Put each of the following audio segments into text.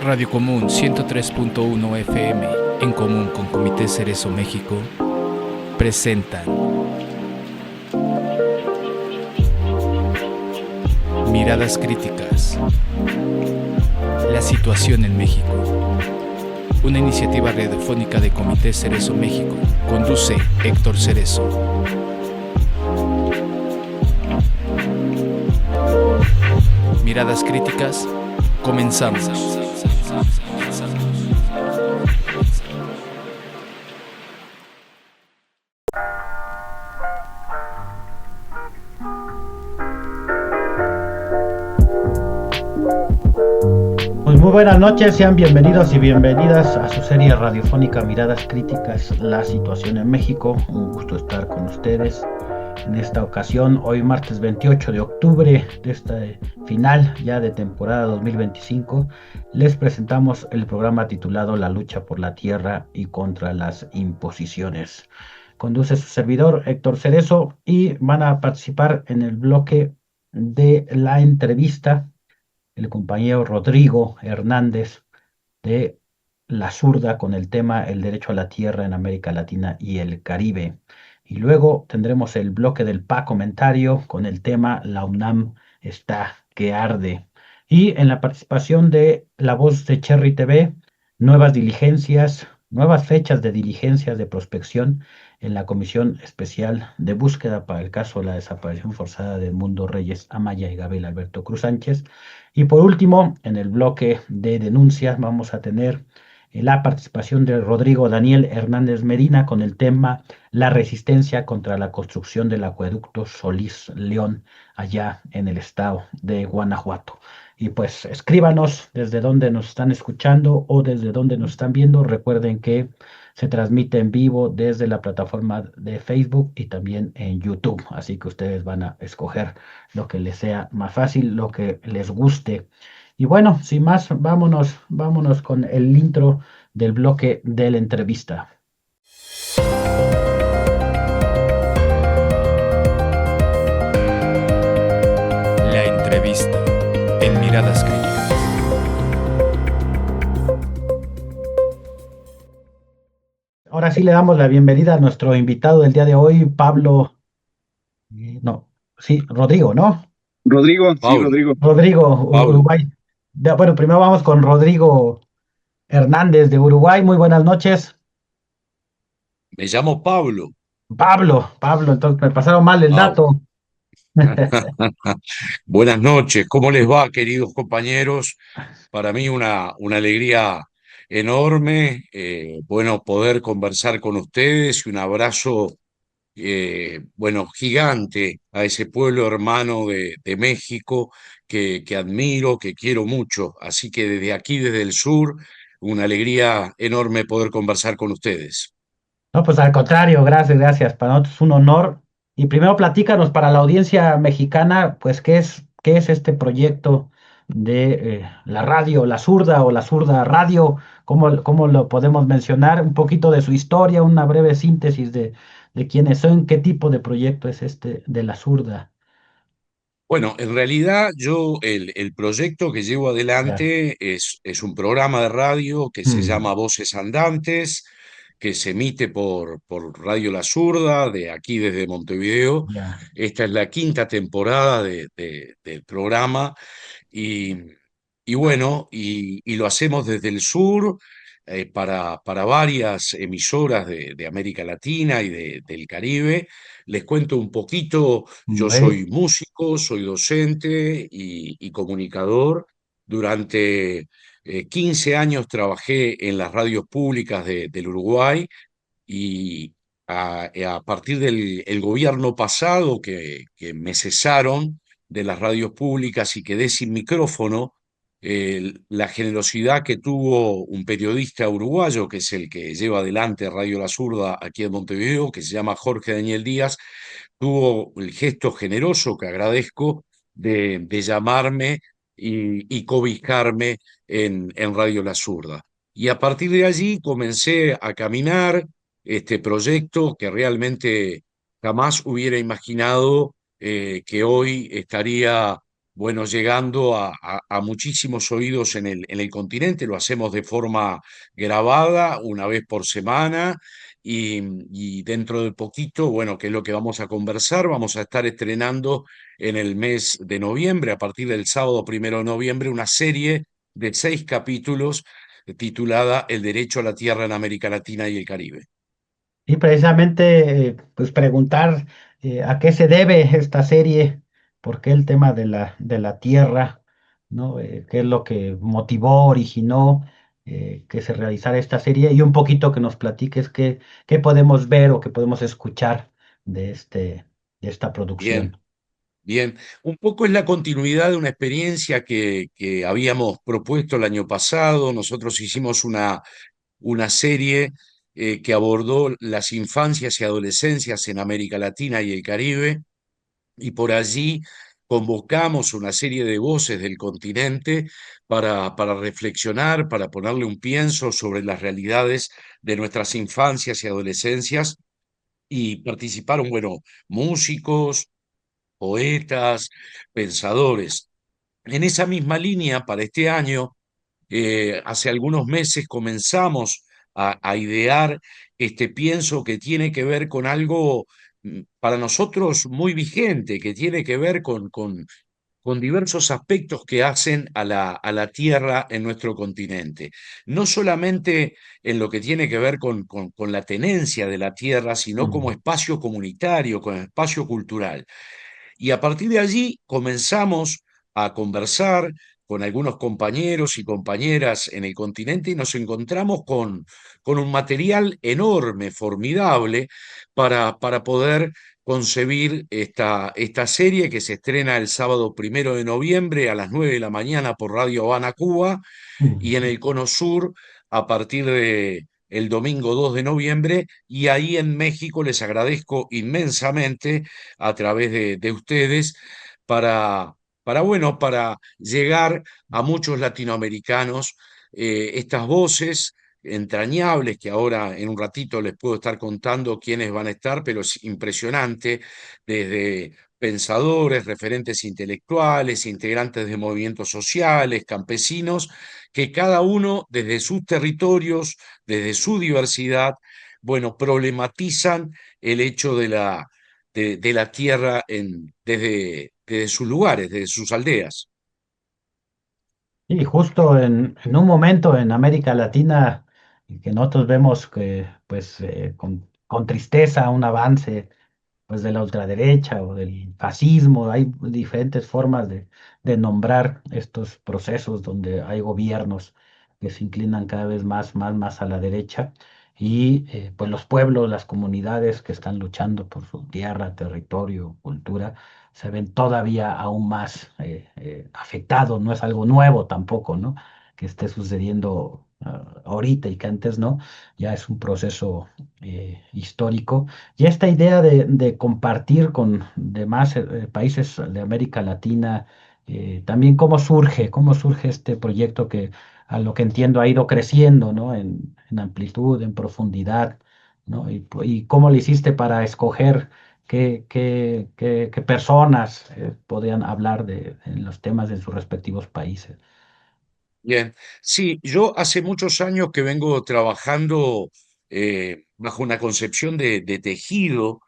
Radio Común 103.1 FM, en común con Comité Cerezo México, presentan Miradas Críticas. La situación en México. Una iniciativa radiofónica de Comité Cerezo México. Conduce Héctor Cerezo. Miradas Críticas. Comenzamos. Pues muy buenas noches, sean bienvenidos y bienvenidas a su serie radiofónica Miradas Críticas, la situación en México. Un gusto estar con ustedes en esta ocasión, hoy martes 28 de octubre de esta final ya de temporada 2025. Les presentamos el programa titulado La lucha por la tierra y contra las imposiciones. Conduce su servidor Héctor Cerezo y van a participar en el bloque de la entrevista el compañero Rodrigo Hernández de La Zurda con el tema El derecho a la tierra en América Latina y el Caribe. Y luego tendremos el bloque del comentario con el tema La UNAM está que arde. Y en la participación de La Voz de Cherry TV, nuevas diligencias, nuevas fechas de diligencias de prospección en la Comisión Especial de Búsqueda para el caso de la desaparición forzada de Edmundo Reyes Amaya y Gabriel Alberto Cruz Sánchez. Y por último, en el bloque de denuncias vamos a tener la participación de Rodrigo Daniel Hernández Medina con el tema La resistencia contra la construcción del acueducto Solís León allá en el estado de Guanajuato. Y pues escríbanos desde donde nos están escuchando o desde donde nos están viendo. Recuerden que se transmite en vivo desde la plataforma de Facebook y también en YouTube. Así que ustedes van a escoger lo que les sea más fácil, lo que les guste. Y bueno, sin más, vámonos con el intro del bloque de la entrevista. La entrevista en Miradas Críticas. Ahora sí le damos la bienvenida a nuestro invitado del día de hoy, Pablo. Rodrigo, ¿no? Rodrigo, sí, Pablo. Rodrigo. Rodrigo, Pablo. Uruguay. Bueno, primero vamos con Rodrigo Hernández de Uruguay. Muy buenas noches. Me llamo Pablo. Pablo, entonces me pasaron mal el dato. Buenas noches, ¿cómo les va, queridos compañeros? Para mí una alegría enorme, bueno, poder conversar con ustedes y un abrazo, bueno, gigante a ese pueblo hermano de México que admiro, que quiero mucho. Así que desde aquí, desde el sur, una alegría enorme poder conversar con ustedes. No, pues al contrario, gracias. Para nosotros es un honor. Y primero platícanos para la audiencia mexicana, pues, qué es este proyecto de la radio, la zurda o la zurda radio, cómo lo podemos mencionar, un poquito de su historia, una breve síntesis de quiénes son, qué tipo de proyecto es este de la zurda. Bueno, en realidad el proyecto que llevo Ya. adelante es un programa de radio que se llama Voces Andantes, que se emite por Radio La Zurda, de aquí desde Montevideo. Ya. Esta es la quinta temporada del programa y, y bueno, y lo hacemos desde el sur para varias emisoras de América Latina y del Caribe. Les cuento un poquito, yo soy músico, soy docente y comunicador. Durante 15 años trabajé en las radios públicas del Uruguay y a partir del el gobierno pasado que me cesaron de las radios públicas y quedé sin micrófono, la generosidad que tuvo un periodista uruguayo, que es el que lleva adelante Radio La Zurda aquí en Montevideo, que se llama Jorge Daniel Díaz, tuvo el gesto generoso que agradezco de llamarme y cobijarme en Radio La Zurda. Y a partir de allí comencé a caminar este proyecto que realmente jamás hubiera imaginado que hoy estaría bueno, llegando a muchísimos oídos en el continente. Lo hacemos de forma grabada, una vez por semana, y dentro de poquito, bueno, que es lo que vamos a conversar, vamos a estar estrenando en el mes de noviembre, a partir del sábado 1 de noviembre, una serie de 6 capítulos titulada El derecho a la tierra en América Latina y el Caribe. Y precisamente, pues preguntar a qué se debe esta serie, por qué el tema de la tierra, ¿no? ¿Qué es lo que motivó, originó que se realizara esta serie? Y un poquito que nos platiques qué podemos ver o qué podemos escuchar de de esta Bien. producción. Bien, un poco es la continuidad de una experiencia que habíamos propuesto el año pasado. Nosotros hicimos una serie que abordó las infancias y adolescencias en América Latina y el Caribe, y por allí convocamos una serie de voces del continente para reflexionar, para ponerle un pienso sobre las realidades de nuestras infancias y adolescencias, y participaron, bueno, músicos, poetas, pensadores. En esa misma línea, para este año, hace algunos meses comenzamos a idear este pienso que tiene que ver con algo para nosotros muy vigente, que tiene que ver con diversos aspectos que hacen a la Tierra en nuestro continente. No solamente en lo que tiene que ver con la tenencia de la Tierra, sino como Mm. espacio comunitario, como espacio cultural. Y a partir de allí comenzamos a conversar con algunos compañeros y compañeras en el continente, y nos encontramos con un material enorme, formidable, para poder concebir esta serie que se estrena el sábado 1 de noviembre a las 9 de la mañana por Radio Habana, Cuba, y en Mm. el Cono Sur a partir de el domingo 2 de noviembre, y ahí en México les agradezco inmensamente a través de ustedes para, bueno, para llegar a muchos latinoamericanos, estas voces entrañables que ahora en un ratito les puedo estar contando quiénes van a estar, pero es impresionante, desde pensadores, referentes intelectuales, integrantes de movimientos sociales, campesinos, que cada uno desde sus territorios, desde su diversidad, bueno, problematizan el hecho de la tierra desde sus lugares, desde sus aldeas. Y justo en un momento en América Latina y que nosotros vemos que, pues, con tristeza un avance pues de la ultraderecha o del fascismo. Hay diferentes formas de nombrar estos procesos donde hay gobiernos que se inclinan cada vez más a la derecha y pues los pueblos, las comunidades que están luchando por su tierra, territorio, cultura, se ven todavía aún más afectados. No es algo nuevo tampoco, ¿no? Que esté sucediendo ahorita y que antes no, ya es un proceso histórico y esta idea de compartir con demás países de América Latina, también cómo surge este proyecto que a lo que entiendo ha ido creciendo, ¿no? En amplitud, en profundidad, ¿no? Y cómo le hiciste para escoger qué personas podían hablar en los temas de sus respectivos países. Bien, sí, yo hace muchos años que vengo trabajando bajo una concepción de tejido,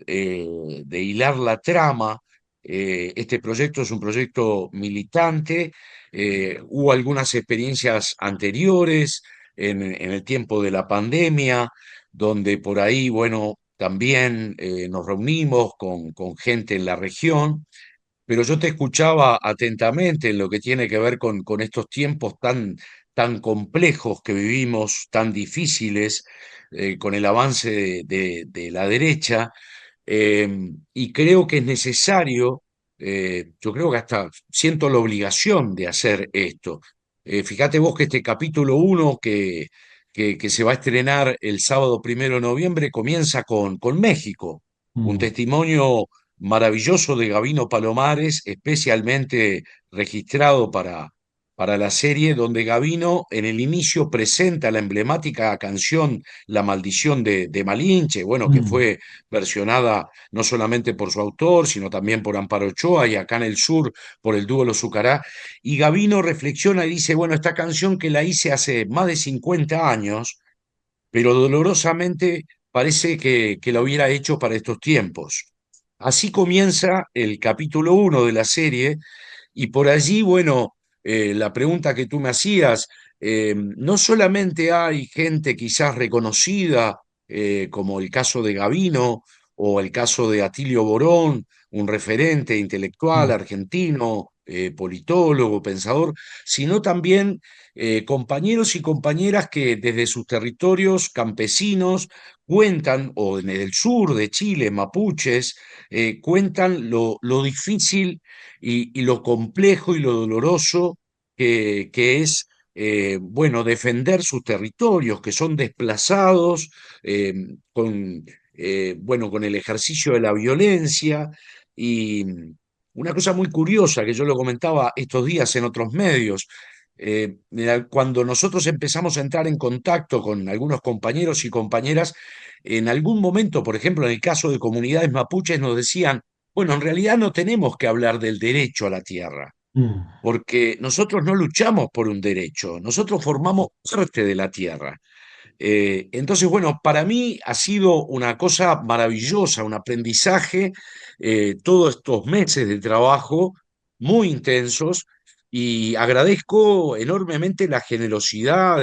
de hilar la trama. Este proyecto es un proyecto militante. Hubo algunas experiencias anteriores en el tiempo de la pandemia, donde por ahí, bueno, también nos reunimos con gente en la región, pero yo te escuchaba atentamente en lo que tiene que ver con estos tiempos tan complejos que vivimos, tan difíciles, con el avance de la derecha, y creo que es necesario, yo creo que hasta siento la obligación de hacer esto. Fíjate vos que este capítulo 1 que se va a estrenar el sábado 1 de noviembre comienza con México, un Mm. testimonio maravilloso de Gabino Palomares, especialmente registrado para la serie, donde Gavino en el inicio presenta la emblemática canción La Maldición de Malinche, bueno, que Mm. fue versionada no solamente por su autor, sino también por Amparo Ochoa y acá en el sur por el dúo Los Zucará. Y Gavino reflexiona y dice, bueno, esta canción que la hice hace más de 50 años, pero dolorosamente parece que la hubiera hecho para estos tiempos. Así comienza el capítulo 1 de la serie y por allí, bueno, la pregunta que tú me hacías, no solamente hay gente quizás reconocida, como el caso de Gavino o el caso de Atilio Borón, un referente intelectual Mm. argentino, politólogo, pensador, sino también compañeros y compañeras que desde sus territorios campesinos cuentan, o en el sur de Chile, mapuches, cuentan lo difícil y lo complejo y lo doloroso que es, bueno, defender sus territorios, que son desplazados eh, con, bueno, con el ejercicio de la violencia. Y una cosa muy curiosa que yo lo comentaba estos días en otros medios, cuando nosotros empezamos a entrar en contacto con algunos compañeros y compañeras, en algún momento, por ejemplo, en el caso de comunidades mapuches, nos decían, bueno, en realidad no tenemos que hablar del derecho a la tierra, Mm. porque nosotros no luchamos por un derecho, nosotros formamos parte de la tierra. Entonces, bueno, para mí ha sido una cosa maravillosa, un aprendizaje, todos estos meses de trabajo muy intensos y agradezco enormemente la generosidad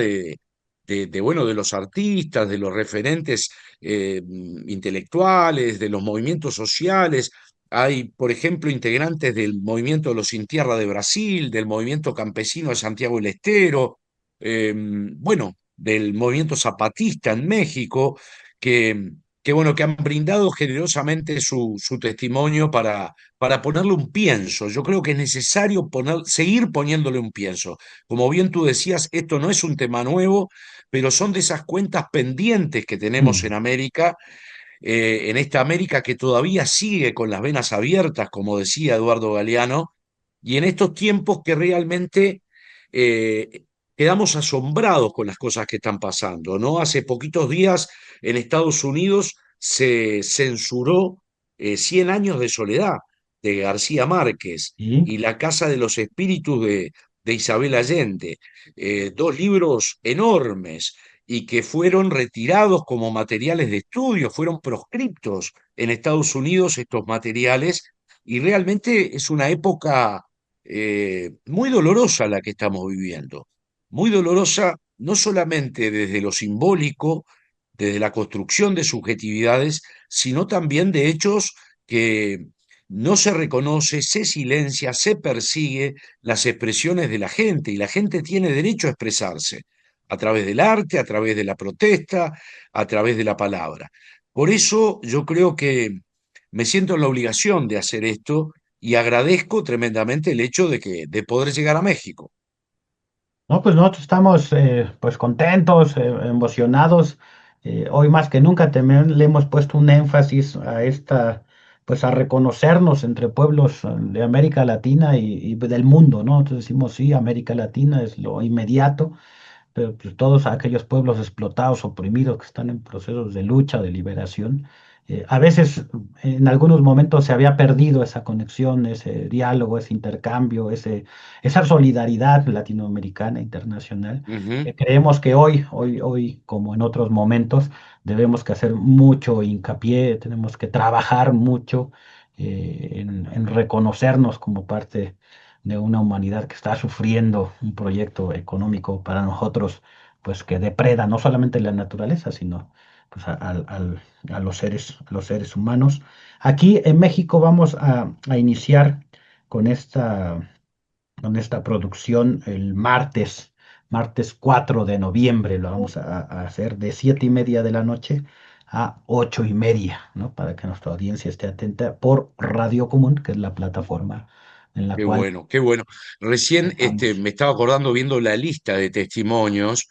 bueno, de los artistas, de los referentes intelectuales, de los movimientos sociales. Hay, por ejemplo, integrantes del movimiento de los Sin Tierra de Brasil, del movimiento campesino de Santiago del Estero, bueno, del movimiento zapatista en México, que, bueno, que han brindado generosamente su testimonio para ponerle un pienso. Yo creo que es necesario seguir poniéndole un pienso. Como bien tú decías, esto no es un tema nuevo, pero son de esas cuentas pendientes que tenemos en Mm. América, en esta América que todavía sigue con las venas abiertas, como decía Eduardo Galeano, y en estos tiempos que realmente eh, quedamos asombrados con las cosas que están pasando, ¿no? Hace poquitos días en Estados Unidos se censuró 100 años de soledad de García Márquez ¿Y? y La Casa de los Espíritus de Isabel Allende, dos libros enormes y que fueron retirados como materiales de estudio, fueron proscriptos en Estados Unidos estos materiales, y realmente es una época muy dolorosa la que estamos viviendo, muy dolorosa no solamente desde lo simbólico, desde la construcción de subjetividades, sino también de hechos que no se reconoce, se silencia, se persigue las expresiones de la gente, y la gente tiene derecho a expresarse a través del arte, a través de la protesta, a través de la palabra. Por eso yo creo que me siento en la obligación de hacer esto y agradezco tremendamente el hecho de poder llegar a México. No, pues nosotros estamos pues contentos, emocionados. Hoy más que nunca también le hemos puesto un énfasis a esta, pues a reconocernos entre pueblos de América Latina y del mundo, ¿no? Entonces decimos, sí, América Latina es lo inmediato, pero pues, todos aquellos pueblos explotados, oprimidos, que están en procesos de lucha, de liberación. A veces, en algunos momentos, se había perdido esa conexión, ese diálogo, ese intercambio, esa solidaridad latinoamericana, internacional, Ujú. que creemos que hoy, como en otros momentos, debemos que hacer mucho hincapié, tenemos que trabajar mucho en reconocernos como parte de una humanidad que está sufriendo un proyecto económico para nosotros, pues que depreda no solamente la naturaleza, sino pues, a los seres humanos. Aquí en México vamos a iniciar con esta producción el martes 4 de noviembre, lo vamos a hacer de 7:30 de la noche a 8:30, ¿no? Para que nuestra audiencia esté atenta por Radio Común, que es la plataforma en la Qué cual bueno, qué bueno. Recién estamos. me estaba acordando viendo la lista de testimonios.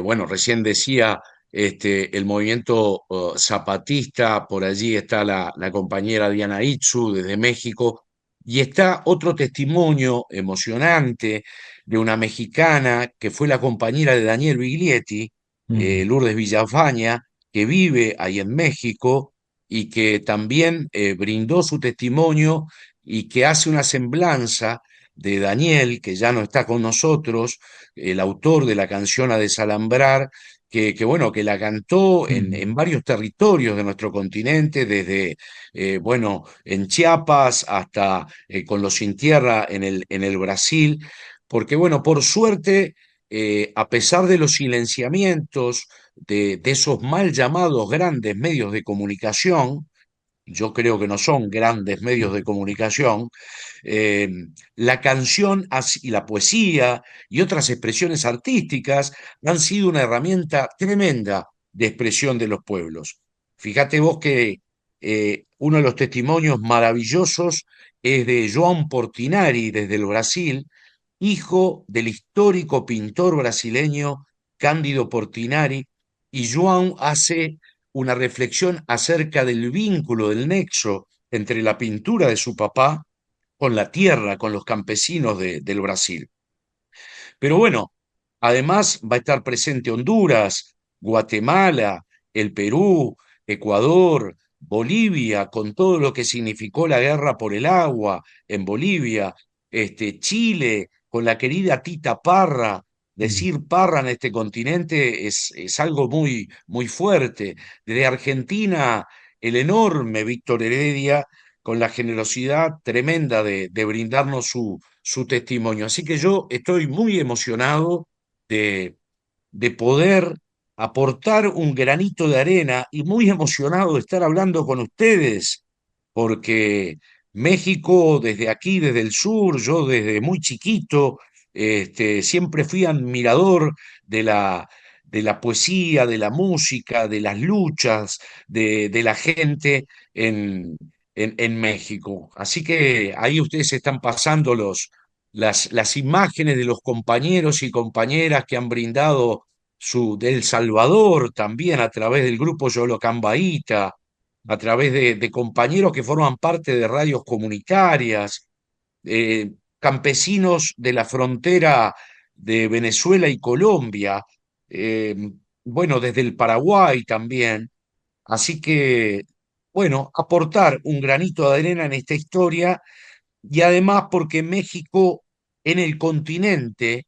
Bueno, recién decía el movimiento zapatista, por allí está la compañera Diana Itzu desde México. Y está otro testimonio emocionante de una mexicana que fue la compañera de Daniel Biglietti, Mm, Lourdes Villafaña, que vive ahí en México y que también brindó su testimonio y que hace una semblanza de Daniel, que ya no está con nosotros, el autor de la canción A Desalambrar, bueno, que la cantó mm, en varios territorios de nuestro continente, desde, bueno, en Chiapas hasta con los Sin Tierra en el Brasil, porque bueno, por suerte, a pesar de los silenciamientos de esos mal llamados grandes medios de comunicación, yo creo que no son grandes medios de comunicación, eh, la canción y la poesía y otras expresiones artísticas han sido una herramienta tremenda de expresión de los pueblos. Fíjate vos que uno de los testimonios maravillosos es de João Portinari desde el Brasil, hijo del histórico pintor brasileño Cândido Portinari, y João hace una reflexión acerca del vínculo, del nexo entre la pintura de su papá con la tierra, con los campesinos del Brasil. Pero bueno, además va a estar presente Honduras, Guatemala, el Perú, Ecuador, Bolivia, con todo lo que significó la guerra por el agua en Bolivia, Chile, con la querida Tita Parra. mm. Decir Parra en este continente es algo muy, muy fuerte. Desde Argentina, el enorme Víctor Heredia, con la generosidad tremenda de brindarnos su testimonio. Así que yo estoy muy emocionado de, de poder aportar un granito de arena y muy emocionado de estar hablando con ustedes, porque México desde aquí, desde el sur, yo desde muy chiquito, siempre fui admirador de de la poesía, de la música, de las luchas de la gente en México. Así que ahí ustedes están pasando las imágenes de los compañeros y compañeras que han brindado del Salvador también a través del grupo Yolocambaíta, a través de compañeros que forman parte de radios comunitarias, campesinos de la frontera de Venezuela y Colombia, eh, bueno, desde el Paraguay también. Así que, bueno, aportar un granito de arena en esta historia y además porque México en el continente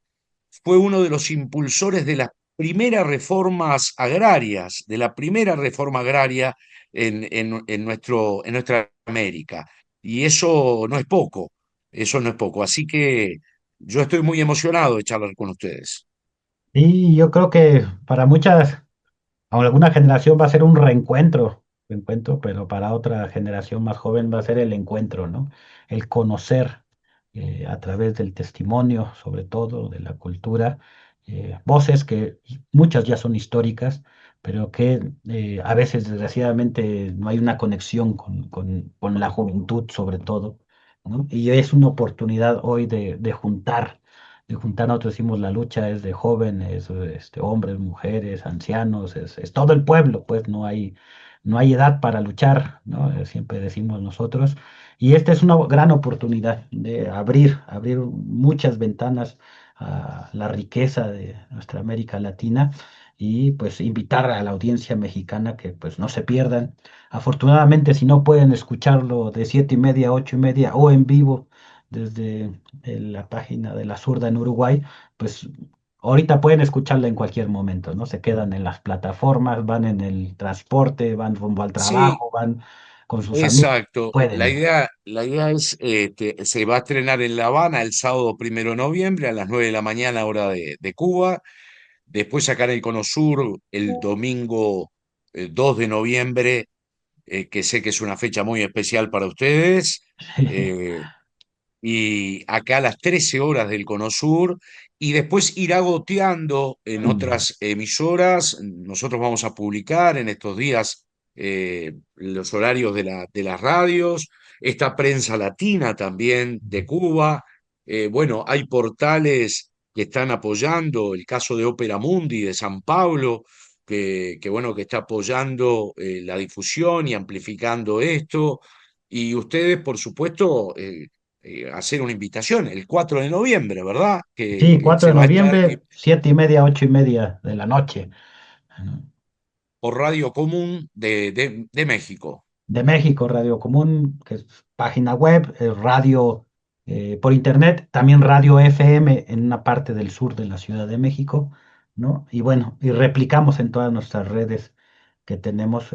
fue uno de los impulsores de las primeras reformas agrarias, de la primera reforma agraria en nuestra América. Y eso no es poco, eso no es poco. Así que yo estoy muy emocionado de charlar con ustedes. Y yo creo que para muchas, alguna generación va a ser un reencuentro, pero para otra generación más joven va a ser el encuentro, ¿no? El conocer a través del testimonio, sobre todo de la cultura, voces que muchas ya son históricas, pero que a veces desgraciadamente no hay una conexión con la juventud, sobre todo, ¿no? Y es una oportunidad hoy de juntar, nosotros decimos la lucha es de jóvenes, hombres, mujeres, ancianos, es todo el pueblo, pues no hay edad para luchar, ¿no? Siempre decimos nosotros. Y esta es una gran oportunidad de abrir muchas ventanas a la riqueza de nuestra América Latina y pues invitar a la audiencia mexicana que pues no se pierdan. Afortunadamente, si no pueden escucharlo de 7:30 a 8:30 o en vivo desde la página de La Zurda en Uruguay, pues ahorita pueden escucharla en cualquier momento, ¿no? Se quedan en las plataformas, van en el transporte, van rumbo al Sí, trabajo, van con sus amigos, exacto. pueden. La idea es, se va a estrenar en La Habana el sábado 1 de noviembre a las 9 de la mañana, hora de Cuba. Después acá en el Cono Sur, el domingo 2 de noviembre, que sé que es una fecha muy especial para ustedes. eh, y acá a las 13 horas del Cono Sur, y después irá goteando en Mm, otras emisoras. Nosotros vamos a publicar en estos días los horarios de las radios, esta prensa latina también de Cuba. Bueno, hay portales que están apoyando, el caso de Ópera Mundi de San Pablo, bueno, que está apoyando la difusión y amplificando esto. Y ustedes, por supuesto, hacer una invitación, el 4 de noviembre, ¿verdad? Sí, Que 4 se de va a estar noviembre, 7:30, 8:30 de la noche. por Radio Común de México. De México, Radio Común, que es página web, radio por internet, también Radio FM en una parte del sur de la Ciudad de México, ¿no? Y bueno, y replicamos en todas nuestras redes que tenemos,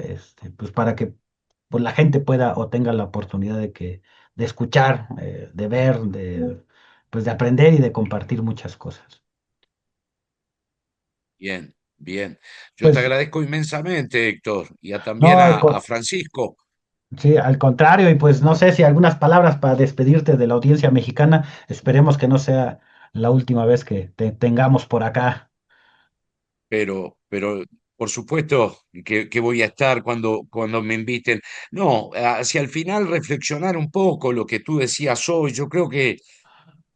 pues para que pues, la gente pueda o tenga la oportunidad de escuchar, de ver, pues de aprender y de compartir muchas cosas. Bien, bien. Yo te Pues agradezco inmensamente, Héctor, y también no, a Francisco, sí, al contrario, y pues no sé si algunas palabras para despedirte de la audiencia mexicana. Esperemos que no sea la última vez que te tengamos por acá. pero por supuesto que voy a estar cuando me inviten. No, hacia el final reflexionar un poco lo que tú decías hoy. Yo creo que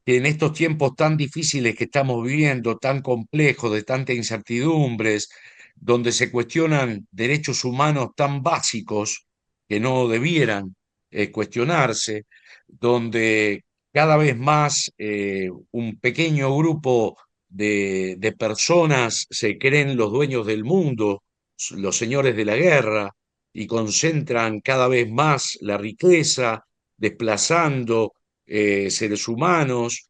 en estos tiempos tan difíciles que estamos viviendo, tan complejos, de tantas incertidumbres, donde se cuestionan derechos humanos tan básicos que no debieran cuestionarse, donde cada vez más un pequeño grupo de personas se creen los dueños del mundo, los señores de la guerra, y concentran cada vez más la riqueza, desplazando seres humanos,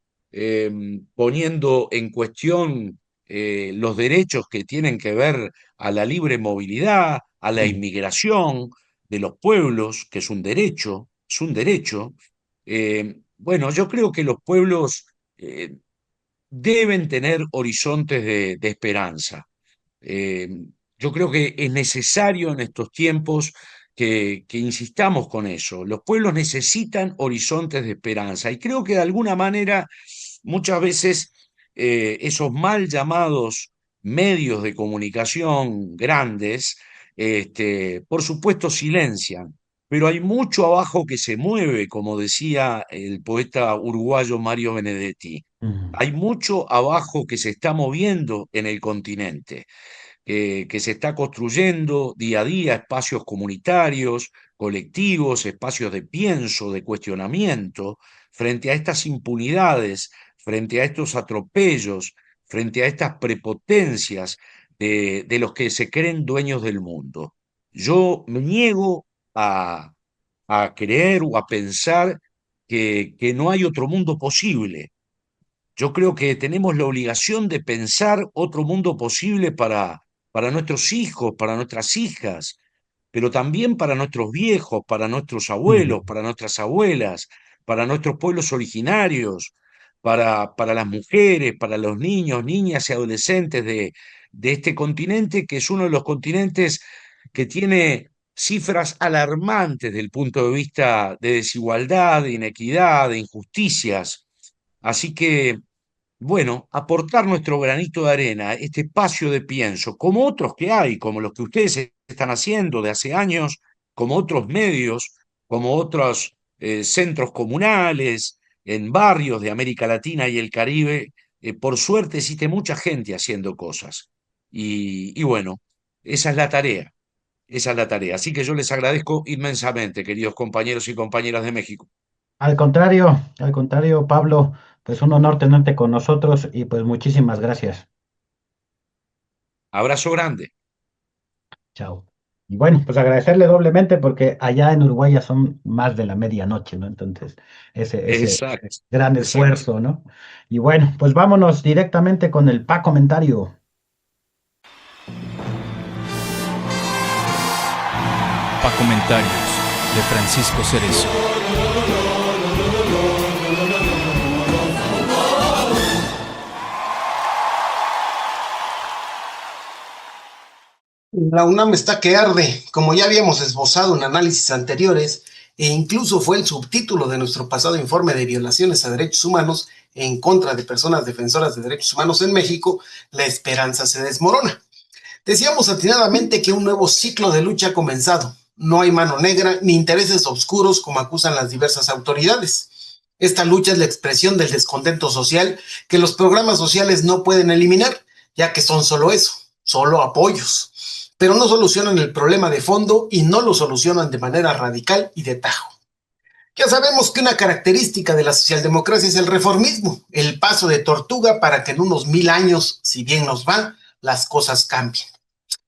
poniendo en cuestión los derechos que tienen que ver a la libre movilidad, a la Sí. inmigración de los pueblos, que es un derecho, es un derecho. Bueno, yo creo que los pueblos deben tener horizontes de esperanza. Eh, yo creo que es necesario en estos tiempos que insistamos con eso. Los pueblos necesitan horizontes de esperanza y creo que de alguna manera muchas veces esos mal llamados medios de comunicación grandes, por supuesto, silencian. Pero hay mucho abajo que se mueve, como decía el poeta uruguayo Mario Benedetti. Ujú, Hay mucho abajo que se está moviendo en el continente, que se está construyendo día a día espacios comunitarios, colectivos, espacios de pienso, de cuestionamiento, frente a estas impunidades, frente a estos atropellos, frente a estas prepotencias de los que se creen dueños del mundo. Yo me niego a, a creer o a pensar que no hay otro mundo posible. Yo creo que tenemos la obligación de pensar otro mundo posible para nuestros hijos, para nuestras hijas, pero también para nuestros viejos, para nuestros ujú, abuelos, para nuestras abuelas, para nuestros pueblos originarios, para las mujeres, para los niños, niñas y adolescentes de este continente, que es uno de los continentes que tiene cifras alarmantes desde el punto de vista de desigualdad, de inequidad, de injusticias. Así que bueno, aportar nuestro granito de arena, este espacio de pienso, como otros que hay, como los que ustedes están haciendo de hace años, como otros medios, como otros centros comunales, en barrios de América Latina y el Caribe. Por suerte existe mucha gente haciendo cosas. Y bueno, esa es la tarea, esa es la tarea. Así que yo les agradezco inmensamente, queridos compañeros y compañeras de México. al contrario, Pablo, pues un honor tenerte con nosotros y pues muchísimas gracias. Abrazo grande. Chao. Y bueno, pues agradecerle doblemente porque allá en Uruguay ya son más de la medianoche, ¿no? Entonces, ese Exacto, gran exacto. esfuerzo, ¿no? Y bueno, pues vámonos directamente con el pa comentario. Pa comentarios de Francisco Cerezo. La UNAM está que arde, como ya habíamos esbozado en análisis anteriores, e incluso fue el subtítulo de nuestro pasado informe de violaciones a derechos humanos en contra de personas defensoras de derechos humanos en México, la esperanza se desmorona. Decíamos atinadamente que un nuevo ciclo de lucha ha comenzado. No hay mano negra ni intereses oscuros como acusan las diversas autoridades. Esta lucha es la expresión del descontento social que los programas sociales no pueden eliminar, ya que son solo eso, solo apoyos, pero no solucionan el problema de fondo y no lo solucionan de manera radical y de tajo. Ya sabemos que una característica de la socialdemocracia es el reformismo, el paso de tortuga para que en unos 1000 años, si bien nos va, las cosas cambien.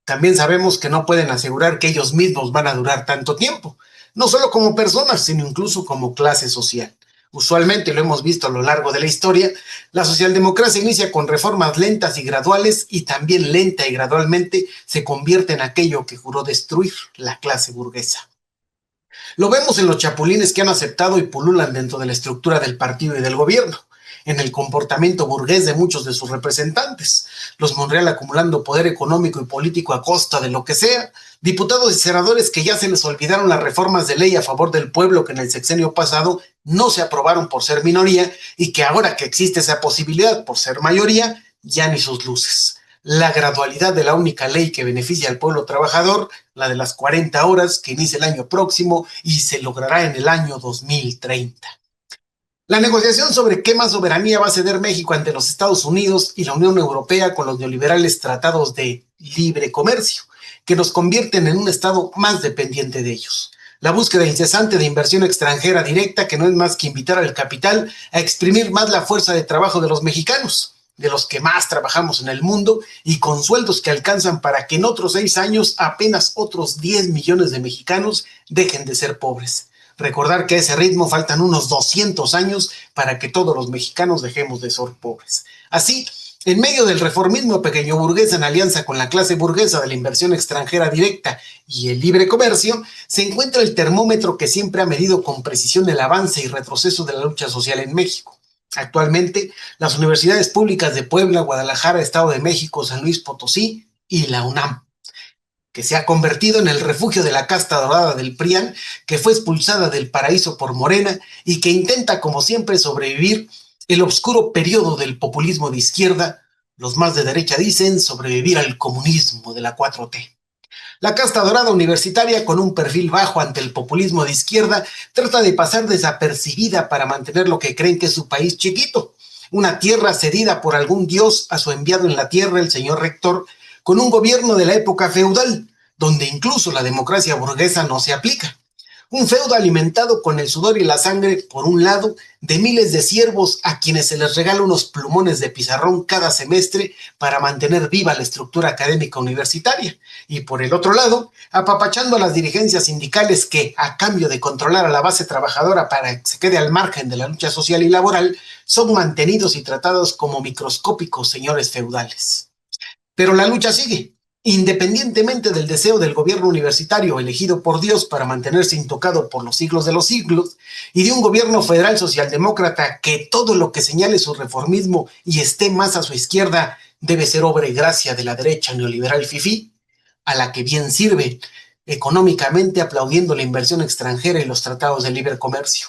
También sabemos que no pueden asegurar que ellos mismos van a durar tanto tiempo, no solo como personas, sino incluso como clase social. Usualmente, lo hemos visto a lo largo de la historia, la socialdemocracia inicia con reformas lentas y graduales y también lenta y gradualmente se convierte en aquello que juró destruir, la clase burguesa. Lo vemos en los chapulines que han aceptado y pululan dentro de la estructura del partido y del gobierno, en el comportamiento burgués de muchos de sus representantes, los Monreal acumulando poder económico y político a costa de lo que sea, diputados y senadores que ya se les olvidaron las reformas de ley a favor del pueblo que en el sexenio pasado no se aprobaron por ser minoría y que ahora que existe esa posibilidad por ser mayoría, ya ni sus luces. La gradualidad de la única ley que beneficia al pueblo trabajador, la de las 40 horas que inicia el año próximo y se logrará en el año 2030. La negociación sobre qué más soberanía va a ceder México ante los Estados Unidos y la Unión Europea con los neoliberales tratados de libre comercio, que nos convierten en un estado más dependiente de ellos. La búsqueda incesante de inversión extranjera directa, que no es más que invitar al capital a exprimir más la fuerza de trabajo de los mexicanos, de los que más trabajamos en el mundo, y con sueldos que alcanzan para que en otros 6 años apenas otros 10 millones de mexicanos dejen de ser pobres. Recordar que a ese ritmo faltan unos 200 años para que todos los mexicanos dejemos de ser pobres. Así, en medio del reformismo pequeño burgués en alianza con la clase burguesa de la inversión extranjera directa y el libre comercio, se encuentra el termómetro que siempre ha medido con precisión el avance y retroceso de la lucha social en México. Actualmente, las universidades públicas de Puebla, Guadalajara, Estado de México, San Luis Potosí y la UNAM, que se ha convertido en el refugio de la casta dorada del PRIAN, que fue expulsada del paraíso por Morena y que intenta, como siempre, sobrevivir el oscuro periodo del populismo de izquierda, los más de derecha dicen sobrevivir al comunismo de la 4T. La casta dorada universitaria, con un perfil bajo ante el populismo de izquierda, trata de pasar desapercibida para mantener lo que creen que es su país chiquito, una tierra cedida por algún dios a su enviado en la tierra, el señor rector, con un gobierno de la época feudal, donde incluso la democracia burguesa no se aplica. Un feudo alimentado con el sudor y la sangre, por un lado, de miles de siervos a quienes se les regala unos plumones de pizarrón cada semestre para mantener viva la estructura académica universitaria, y por el otro lado, apapachando a las dirigencias sindicales que, a cambio de controlar a la base trabajadora para que se quede al margen de la lucha social y laboral, son mantenidos y tratados como microscópicos señores feudales. Pero la lucha sigue, independientemente del deseo del gobierno universitario elegido por Dios para mantenerse intocado por los siglos de los siglos, y de un gobierno federal socialdemócrata que todo lo que señale su reformismo y esté más a su izquierda debe ser obra y gracia de la derecha neoliberal fifí, a la que bien sirve económicamente aplaudiendo la inversión extranjera y los tratados de libre comercio.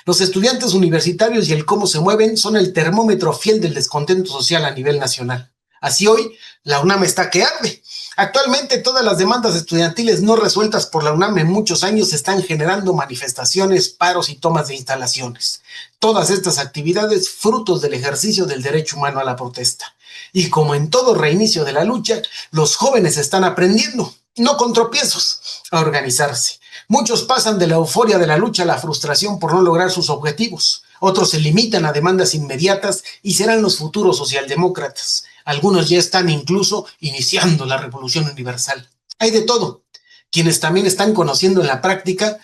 Los estudiantes universitarios y el cómo se mueven son el termómetro fiel del descontento social a nivel nacional. Así hoy, la UNAM está que arde. Actualmente todas las demandas estudiantiles no resueltas por la UNAM en muchos años están generando manifestaciones, paros y tomas de instalaciones. Todas estas actividades frutos del ejercicio del derecho humano a la protesta. Y como en todo reinicio de la lucha, los jóvenes están aprendiendo, no con tropiezos, a organizarse. Muchos pasan de la euforia de la lucha a la frustración por no lograr sus objetivos. Otros se limitan a demandas inmediatas y serán los futuros socialdemócratas. Algunos ya están incluso iniciando la revolución universal. Hay de todo. Quienes también están conociendo en la práctica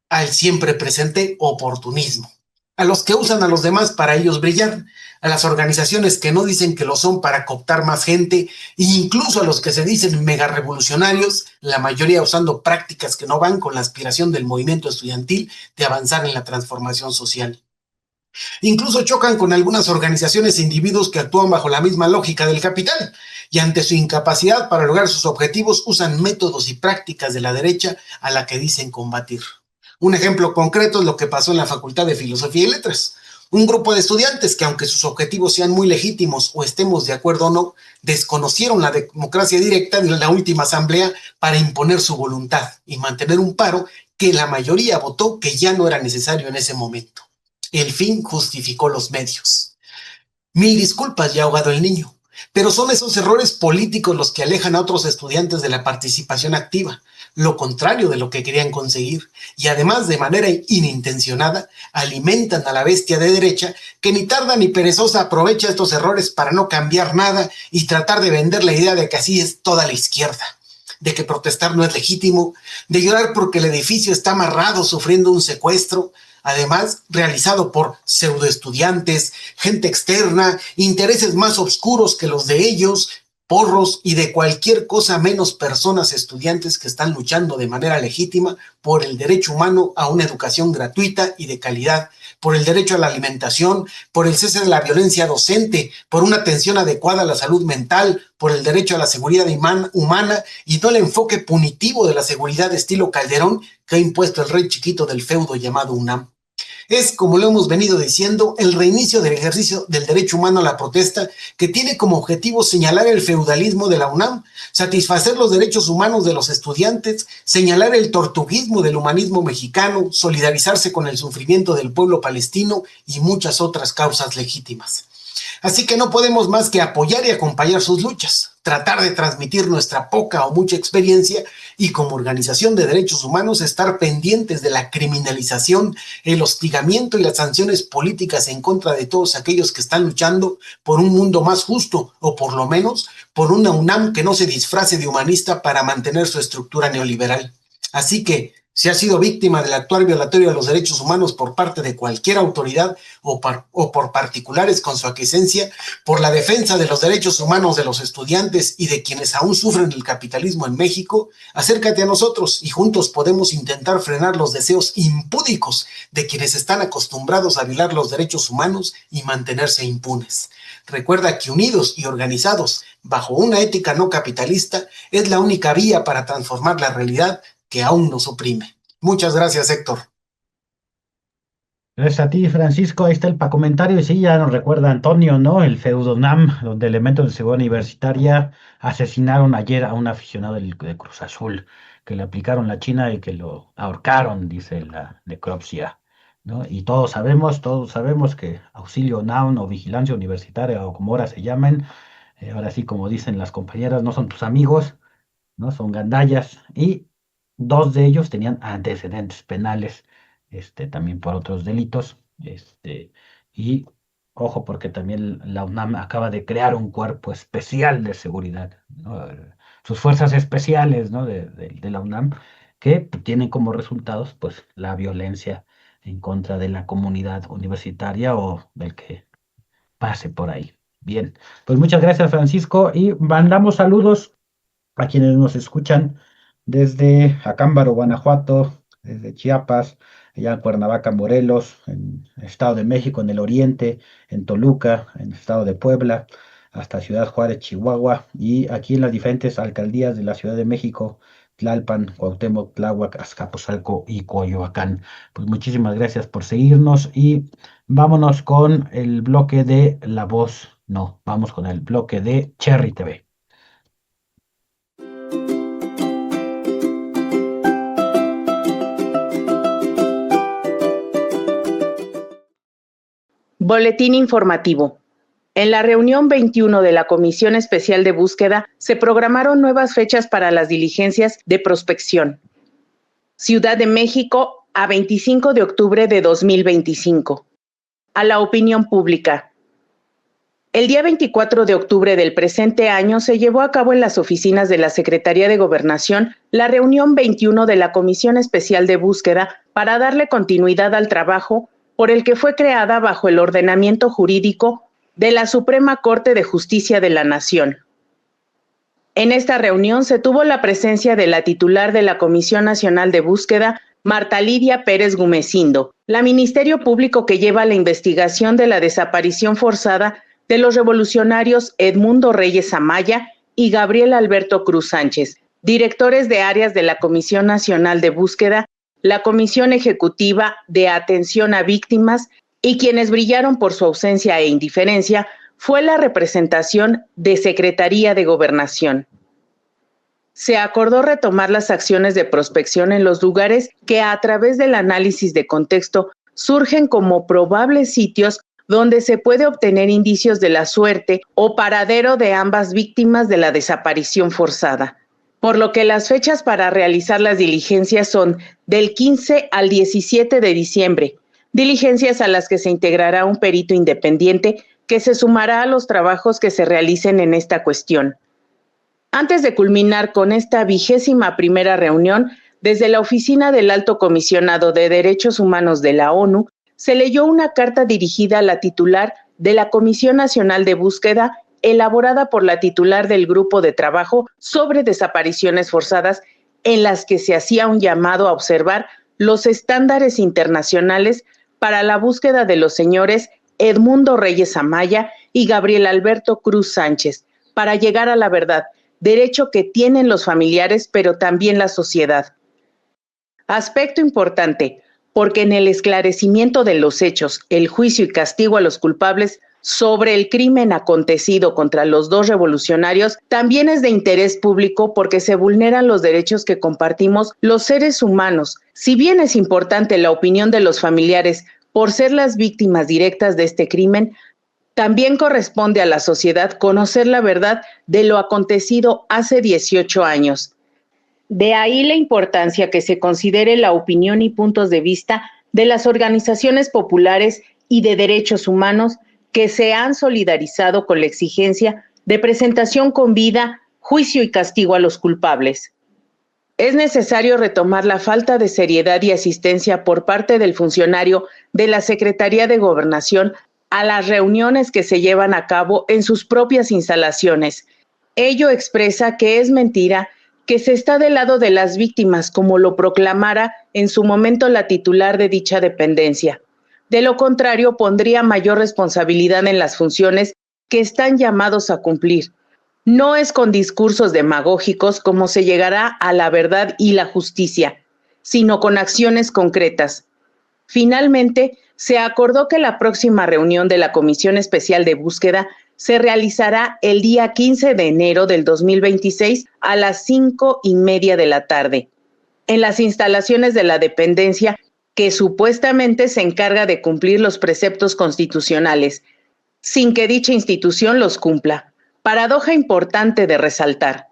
al siempre presente oportunismo. A los que usan a los demás para ellos brillar, a las organizaciones que no dicen que lo son para cooptar más gente, e incluso a los que se dicen mega revolucionarios, la mayoría usando prácticas que no van con la aspiración del movimiento estudiantil de avanzar en la transformación social. Incluso chocan con algunas organizaciones e individuos que actúan bajo la misma lógica del capital y ante su incapacidad para lograr sus objetivos usan métodos y prácticas de la derecha a la que dicen combatir. Un ejemplo concreto es lo que pasó en la Facultad de Filosofía y Letras. Un grupo de estudiantes que, aunque sus objetivos sean muy legítimos o estemos de acuerdo o no, desconocieron la democracia directa de la última asamblea para imponer su voluntad y mantener un paro que la mayoría votó que ya no era necesario en ese momento. El fin justificó los medios. Mil disculpas, ya ahogado el niño, pero son esos errores políticos los que alejan a otros estudiantes de la participación activa, lo contrario de lo que querían conseguir, y además de manera inintencionada alimentan a la bestia de derecha que ni tarda ni perezosa aprovecha estos errores para no cambiar nada y tratar de vender la idea de que así es toda la izquierda, de que protestar no es legítimo, de llorar porque el edificio está amarrado sufriendo un secuestro, además realizado por pseudoestudiantes, gente externa, intereses más oscuros que los de ellos, porros y de cualquier cosa menos personas estudiantes que están luchando de manera legítima por el derecho humano a una educación gratuita y de calidad, por el derecho a la alimentación, por el cese de la violencia docente, por una atención adecuada a la salud mental, por el derecho a la seguridad humana y no el enfoque punitivo de la seguridad de estilo Calderón que ha impuesto el rey chiquito del feudo llamado UNAM. Es, como lo hemos venido diciendo, el reinicio del ejercicio del derecho humano a la protesta que tiene como objetivo señalar el feudalismo de la UNAM, satisfacer los derechos humanos de los estudiantes, señalar el tortuguismo del humanismo mexicano, solidarizarse con el sufrimiento del pueblo palestino y muchas otras causas legítimas. Así que no podemos más que apoyar y acompañar sus luchas, tratar de transmitir nuestra poca o mucha experiencia y como organización de derechos humanos estar pendientes de la criminalización, el hostigamiento y las sanciones políticas en contra de todos aquellos que están luchando por un mundo más justo o por lo menos por una UNAM que no se disfrace de humanista para mantener su estructura neoliberal. Así que si ha sido víctima del actuar violatorio de los derechos humanos por parte de cualquier autoridad o por particulares con su aquiescencia, por la defensa de los derechos humanos de los estudiantes y de quienes aún sufren el capitalismo en México, acércate a nosotros y juntos podemos intentar frenar los deseos impúdicos de quienes están acostumbrados a violar los derechos humanos y mantenerse impunes. Recuerda que unidos y organizados bajo una ética no capitalista es la única vía para transformar la realidad que aún nos oprime. Muchas gracias, Héctor. Gracias a ti, Francisco. Ahí está el comentario. Y sí, ya nos recuerda Antonio, ¿no? El feudonam, donde elementos de seguridad universitaria asesinaron ayer a un aficionado de Cruz Azul, que le aplicaron la china y que lo ahorcaron, dice la necropsia, ¿no? Y todos sabemos que auxilio NAUN o vigilancia universitaria o como ahora se llaman, ahora sí, como dicen las compañeras, no son tus amigos, ¿no? Son gandallas. Y dos de ellos tenían antecedentes penales, también por otros delitos, y ojo, porque también la UNAM acaba de crear un cuerpo especial de seguridad, ¿no? Sus fuerzas especiales, ¿no? de la UNAM, que tienen como resultados, pues, la violencia en contra de la comunidad universitaria o del que pase por ahí. Bien, pues muchas gracias, Francisco, y mandamos saludos a quienes nos escuchan desde Acámbaro, Guanajuato, desde Chiapas, allá en Cuernavaca, Morelos, en el Estado de México, en el oriente, en Toluca, en el Estado de Puebla, hasta Ciudad Juárez, Chihuahua, y aquí en las diferentes alcaldías de la Ciudad de México, Tlalpan, Cuauhtémoc, Tláhuac, Azcapotzalco y Coyoacán. Pues muchísimas gracias por seguirnos y vámonos con el bloque de La Voz. No, vamos con el bloque de Cherry TV. Boletín informativo. En la reunión 21 de la Comisión Especial de Búsqueda se programaron nuevas fechas para las diligencias de prospección. Ciudad de México, a 25 de octubre de 2025. A la opinión pública. El día 24 de octubre del presente año se llevó a cabo en las oficinas de la Secretaría de Gobernación la reunión 21 de la Comisión Especial de Búsqueda para darle continuidad al trabajo por el que fue creada bajo el ordenamiento jurídico de la Suprema Corte de Justicia de la Nación. En esta reunión se tuvo la presencia de la titular de la Comisión Nacional de Búsqueda, Marta Lidia Pérez Gumecindo, la Ministerio Público que lleva la investigación de la desaparición forzada de los revolucionarios Edmundo Reyes Amaya y Gabriel Alberto Cruz Sánchez, directores de áreas de la Comisión Nacional de Búsqueda, la Comisión Ejecutiva de Atención a Víctimas y quienes brillaron por su ausencia e indiferencia fue la representación de Secretaría de Gobernación. Se acordó retomar las acciones de prospección en los lugares que a través del análisis de contexto surgen como probables sitios donde se puede obtener indicios de la suerte o paradero de ambas víctimas de la desaparición forzada. por lo que las fechas para realizar las diligencias son del 15 al 17 de diciembre, diligencias a las que se integrará un perito independiente que se sumará a los trabajos que se realicen en esta cuestión. Antes de culminar con esta 21ª reunión, desde la Oficina del Alto Comisionado de Derechos Humanos de la ONU, se leyó una carta dirigida a la titular de la Comisión Nacional de Búsqueda, elaborada por la titular del Grupo de Trabajo sobre Desapariciones Forzadas, en las que se hacía un llamado a observar los estándares internacionales para la búsqueda de los señores Edmundo Reyes Amaya y Gabriel Alberto Cruz Sánchez, para llegar a la verdad, derecho que tienen los familiares, pero también la sociedad. Aspecto importante, porque en el esclarecimiento de los hechos, el juicio y castigo a los culpables sobre el crimen acontecido contra los dos revolucionarios también es de interés público porque se vulneran los derechos que compartimos los seres humanos. Si bien es importante la opinión de los familiares por ser las víctimas directas de este crimen, también corresponde a la sociedad conocer la verdad de lo acontecido hace 18 años. De ahí la importancia que se considere la opinión y puntos de vista de las organizaciones populares y de derechos humanos que se han solidarizado con la exigencia de presentación con vida, juicio y castigo a los culpables. Es necesario retomar la falta de seriedad y asistencia por parte del funcionario de la Secretaría de Gobernación a las reuniones que se llevan a cabo en sus propias instalaciones. Ello expresa que es mentira que se está del lado de las víctimas, como lo proclamara en su momento la titular de dicha dependencia. De lo contrario, pondría mayor responsabilidad en las funciones que están llamados a cumplir. No es con discursos demagógicos como se llegará a la verdad y la justicia, sino con acciones concretas. Finalmente, se acordó que la próxima reunión de la Comisión Especial de Búsqueda se realizará el día 15 de enero del 2026 a las 5:30 de la tarde, en las instalaciones de la dependencia que supuestamente se encarga de cumplir los preceptos constitucionales, sin que dicha institución los cumpla. Paradoja importante de resaltar.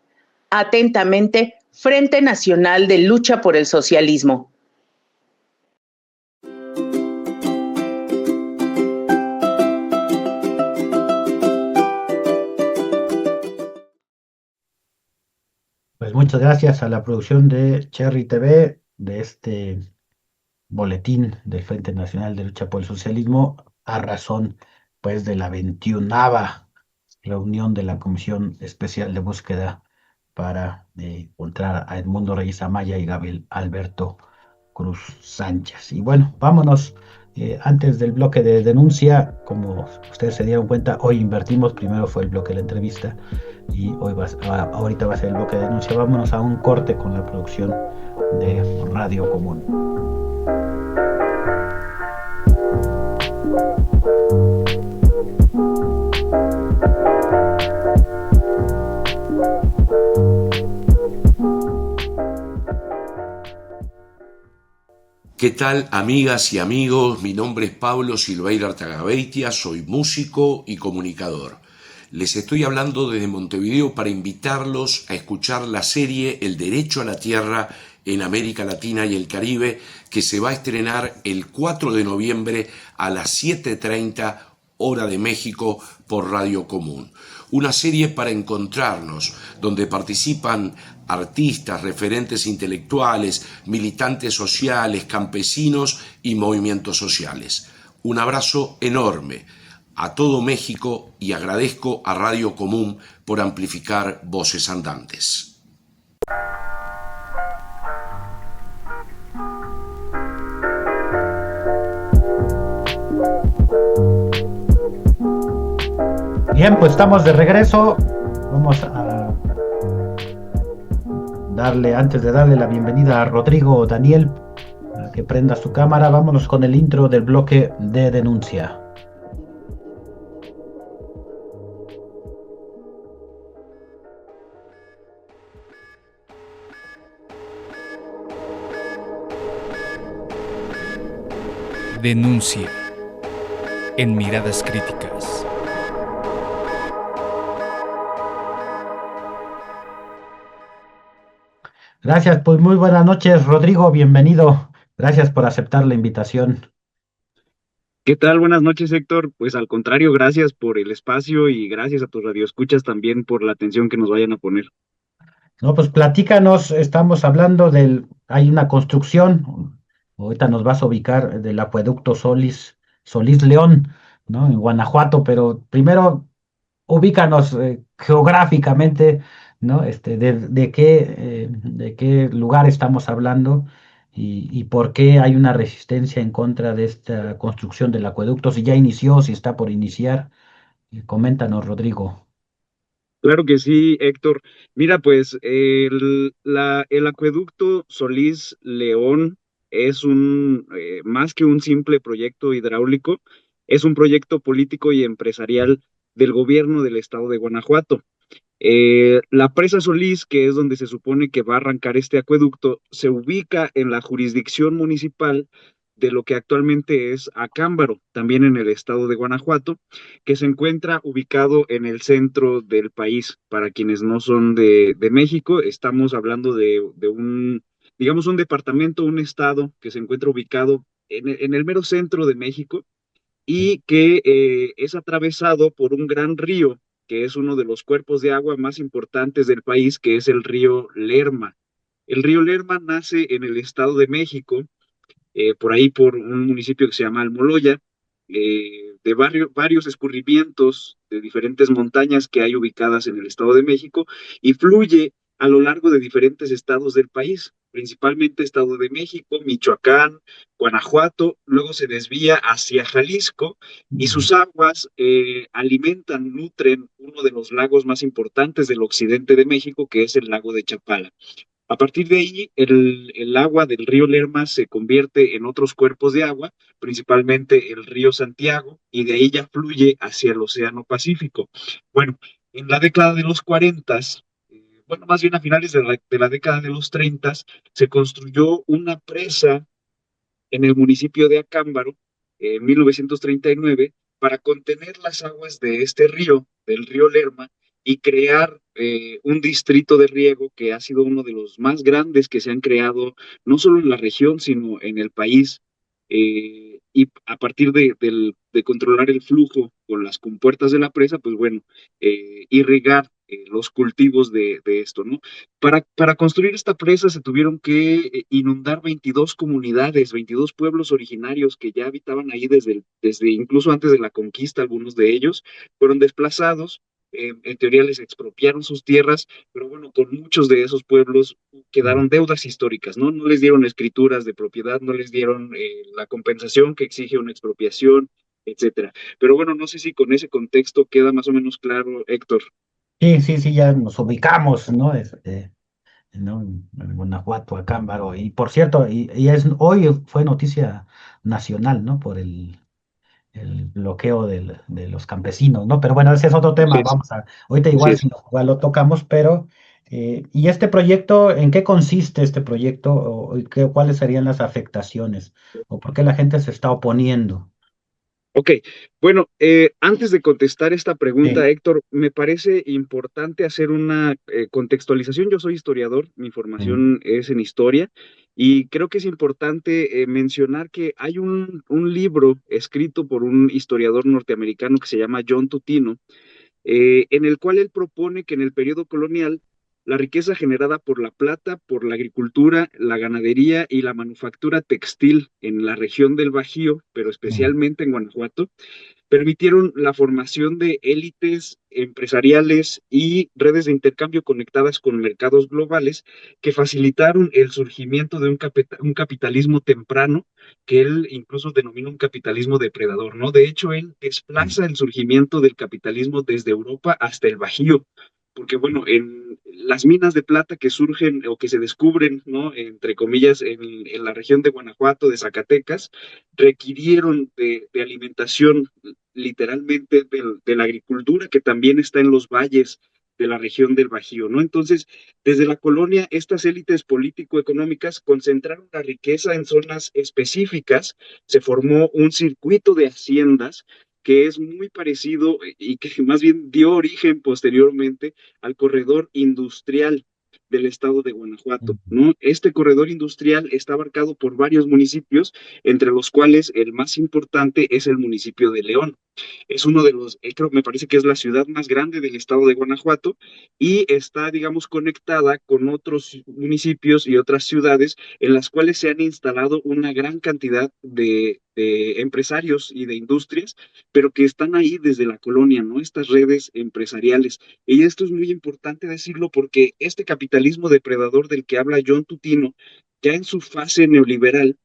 Atentamente, Frente Nacional de Lucha por el Socialismo. Pues muchas gracias a la producción de Cherry TV de este boletín del Frente Nacional de Lucha por el Socialismo a razón pues de la 21ª reunión de la Comisión Especial de Búsqueda para encontrar a Edmundo Reyes Amaya y Gabriel Alberto Cruz Sánchez. Y bueno, vámonos. Antes del bloque de denuncia, como ustedes se dieron cuenta, hoy invertimos. Primero fue el bloque de la entrevista y ahorita va a ser el bloque de denuncia. Vámonos a un corte con la producción de Radio Común. ¿Qué tal, amigas y amigos? Mi nombre es Pablo Silveira Artagabeitia, soy músico y comunicador. Les estoy hablando desde Montevideo para invitarlos a escuchar la serie El Derecho a la Tierra en América Latina y el Caribe, que se va a estrenar el 4 de noviembre a las 7:30 hora de México por Radio Común. Una serie para encontrarnos, donde participan artistas, referentes intelectuales, militantes sociales, campesinos y movimientos sociales. Un abrazo enorme a todo México y agradezco a Radio Común por amplificar voces andantes. Bien, pues estamos de regreso. Vamos a antes de darle la bienvenida a Rodrigo Daniel, para que prenda su cámara, vámonos con el intro del bloque de denuncia. Denuncia en Miradas Críticas. Gracias, pues muy buenas noches, Rodrigo, bienvenido. Gracias por aceptar la invitación. ¿Qué tal? Buenas noches, Héctor. Pues al contrario, gracias por el espacio y gracias a tus radioescuchas también por la atención que nos vayan a poner. No, pues platícanos, estamos hablando hay una construcción, ahorita nos vas a ubicar del acueducto Solís León, ¿no? En Guanajuato, pero primero ubícanos geográficamente, ¿no? De qué lugar estamos hablando y por qué hay una resistencia en contra de esta construcción del acueducto, si ya inició, si está por iniciar. Coméntanos, Rodrigo. Claro que sí, Héctor. Mira, pues el acueducto Solís León es más que un simple proyecto hidráulico, es un proyecto político y empresarial del gobierno del estado de Guanajuato. La presa Solís, que es donde se supone que va a arrancar este acueducto, se ubica en la jurisdicción municipal de lo que actualmente es Acámbaro, también en el estado de Guanajuato, que se encuentra ubicado en el centro del país. Para quienes no son de México, estamos hablando de digamos, un departamento, un estado que se encuentra ubicado en el mero centro de México y que es atravesado por un gran río, que es uno de los cuerpos de agua más importantes del país, que es el río Lerma. El río Lerma nace en el Estado de México, por ahí por un municipio que se llama Almoloya, varios escurrimientos de diferentes montañas que hay ubicadas en el Estado de México y fluye a lo largo de diferentes estados del país, principalmente Estado de México, Michoacán, Guanajuato, luego se desvía hacia Jalisco y sus aguas alimentan, nutren uno de los lagos más importantes del occidente de México, que es el lago de Chapala. A partir de ahí, el agua del río Lerma se convierte en otros cuerpos de agua, principalmente el río Santiago, y de ahí ya fluye hacia el Océano Pacífico. Bueno, en la década de los 40, bueno, más bien a finales de la década de los 30, se construyó una presa en el municipio de Acámbaro, en 1939, para contener las aguas de este río, del río Lerma, y crear un distrito de riego que ha sido uno de los más grandes que se han creado, no solo en la región, sino en el país. Y a partir de controlar el flujo con las compuertas de la presa, pues bueno, irrigar los cultivos de esto, ¿no? Para construir esta presa se tuvieron que inundar 22 comunidades, 22 pueblos originarios que ya habitaban ahí desde incluso antes de la conquista, algunos de ellos fueron desplazados, en teoría les expropiaron sus tierras, pero bueno, con muchos de esos pueblos quedaron deudas históricas, ¿no? No les dieron escrituras de propiedad, no les dieron la compensación que exige una expropiación, etcétera. Pero bueno, no sé si con ese contexto queda más o menos claro, Héctor. Sí, sí, sí, ya nos ubicamos, ¿no? ¿No? En Guanajuato, Acámbaro. Y por cierto, hoy fue noticia nacional, ¿no? Por el bloqueo de los campesinos, ¿no? Pero bueno, ese es otro Así tema. es, Ahorita así igual es. si igual lo tocamos, pero ¿y este proyecto, en qué consiste este proyecto? ¿Cuáles serían las afectaciones? ¿O por qué la gente se está oponiendo? Ok, bueno, antes de contestar esta pregunta, Sí. Héctor, me parece importante hacer una contextualización. Yo soy historiador, mi Mm, formación es en historia, y creo que es importante mencionar que hay un libro escrito por un historiador norteamericano que se llama John Tutino, en el cual él propone que en el periodo colonial la riqueza generada por la plata, por la agricultura, la ganadería y la manufactura textil en la región del Bajío, pero mm, especialmente en Guanajuato, permitieron la formación de élites empresariales y redes de intercambio conectadas con mercados globales que facilitaron el surgimiento de un capitalismo temprano que él incluso denomina un capitalismo depredador, ¿no? De hecho, él mm, desplaza el surgimiento del capitalismo desde Europa hasta el Bajío, porque bueno, en las minas de plata que surgen o que se descubren, ¿no? Entre comillas, en la región de Guanajuato, de Zacatecas, requirieron de alimentación literalmente de la agricultura que también está en los valles de la región del Bajío, ¿no? Entonces, desde la colonia, estas élites político-económicas concentraron la riqueza en zonas específicas, se formó un circuito de haciendas que es muy parecido y que más bien dio origen posteriormente al corredor industrial. del estado de Guanajuato, ¿no? Este corredor industrial está abarcado por varios municipios, entre los cuales el más importante es el municipio de León. Es uno de los, creo, me parece que es la ciudad más grande del estado de Guanajuato y está, digamos, conectada con otros municipios y otras ciudades en las cuales se han instalado una gran cantidad de empresarios y de industrias, pero que están ahí desde la colonia, ¿no? Estas redes empresariales. Y esto es muy importante decirlo porque este capitalismo depredador del que habla John Tutino, ya en su fase neoliberal,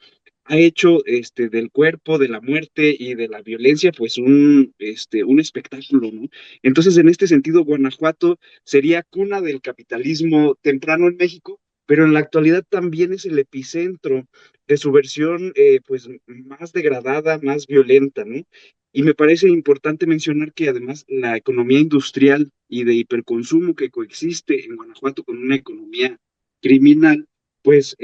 ha hecho del cuerpo, de la muerte y de la violencia, pues un espectáculo, ¿no? Entonces, en este sentido, Guanajuato sería cuna del capitalismo temprano en México, pero en la actualidad también es el epicentro de su versión, pues, más degradada, más violenta, ¿no? Y me parece importante mencionar que además la economía industrial y de hiperconsumo que coexiste en Guanajuato con una economía criminal, pues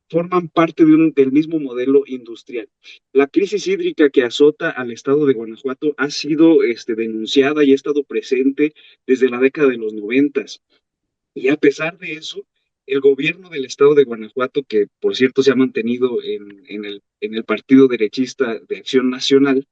forman parte del mismo modelo industrial. La crisis hídrica que azota al estado de Guanajuato ha sido denunciada y ha estado presente desde la década de los 90. Y a pesar de eso, el gobierno del estado de Guanajuato, que por cierto se ha mantenido en el partido derechista de Acción Nacional,